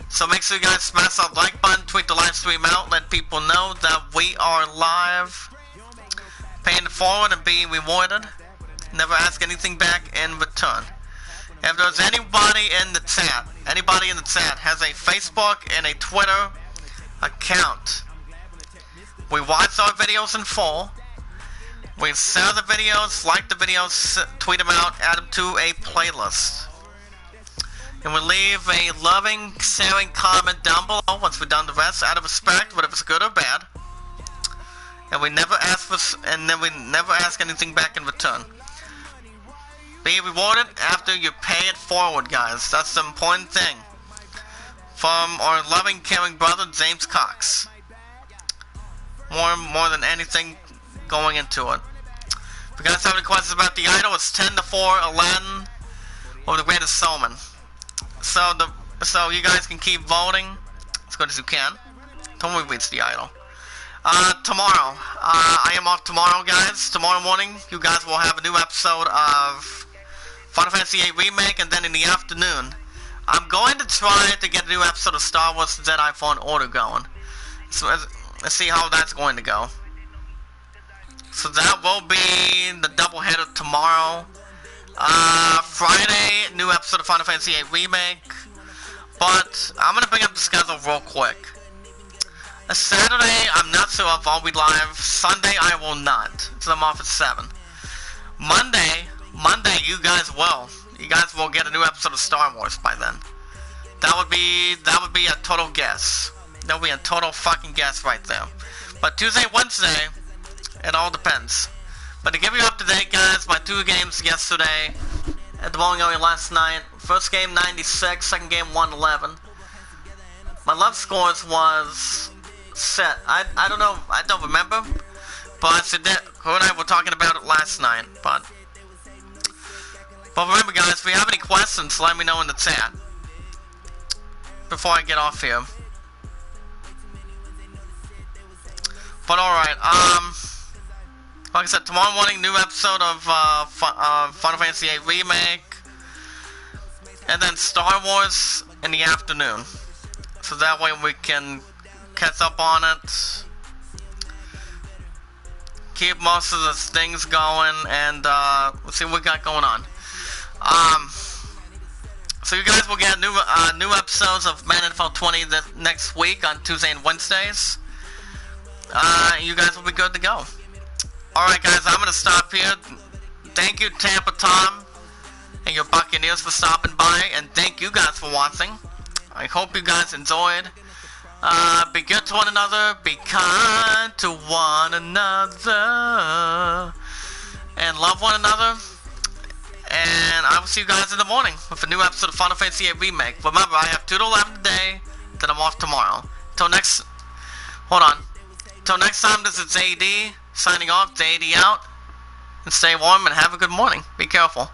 So make sure you guys smash that like button, tweet the live stream out, let people know that we are live, paying it forward and being rewarded. Never ask anything back in return. If there's anybody in the chat has a Facebook and a Twitter account, we watch our videos in full, we share the videos, like the videos, tweet them out, add them to a playlist. And we leave a loving, sharing comment down below once we've done the rest, out of respect, whether it's good or bad. And we never ask anything back in return. be rewarded after you pay it forward, guys. That's the important thing. From our loving, caring brother, James Cox. More than anything going into it. If you guys have any questions about the idol, it's 10-4 Aladdin or the Greatest Showman. So you guys can keep voting as good as you can. Don't we reach the idol. Tomorrow, I am off tomorrow, guys. Tomorrow morning, you guys will have a new episode of Final Fantasy VIII Remake, and then in the afternoon, I'm going to try to get a new episode of Star Wars Jedi Fallen Order going. So let's see how that's going to go. So that will be the doubleheader tomorrow. Friday, new episode of Final Fantasy VIII Remake. But I'm gonna bring up the schedule real quick. Saturday, I'm not sure if I'll be live. Sunday, I will not, so I'm off at 7. Monday, you guys will. You guys will get a new episode of Star Wars by then. That would be a total guess. That would be a total fucking guess right there. But Tuesday, Wednesday, it all depends. But to give you up to date, guys, my 2 games yesterday at the bowling alley last night. First game 96, second game 111. My love scores was set. I don't know, I don't remember. But her and I were talking about it last night. But remember, guys, if you have any questions, let me know in the chat before I get off here. But alright, like I said, tomorrow morning, new episode of Final Fantasy VIII Remake. And then Star Wars in the afternoon. So that way we can catch up on it. Keep most of the things going, and let's see what we got going on. So you guys will get new episodes of Madden NFL 20 next week on Tuesday and Wednesdays. You guys will be good to go. Alright, guys, I'm going to stop here. Thank you, Tampa Tom and your Buccaneers, for stopping by, and thank you guys for watching. I hope you guys enjoyed. Be good to one another, be kind to one another, and love one another. And I will see you guys in the morning with a new episode of Final Fantasy VIII Remake. Remember, I have 2 to 11 today, then I'm off tomorrow. Till next time, this is AD signing off. JD out. And stay warm and have a good morning. Be careful.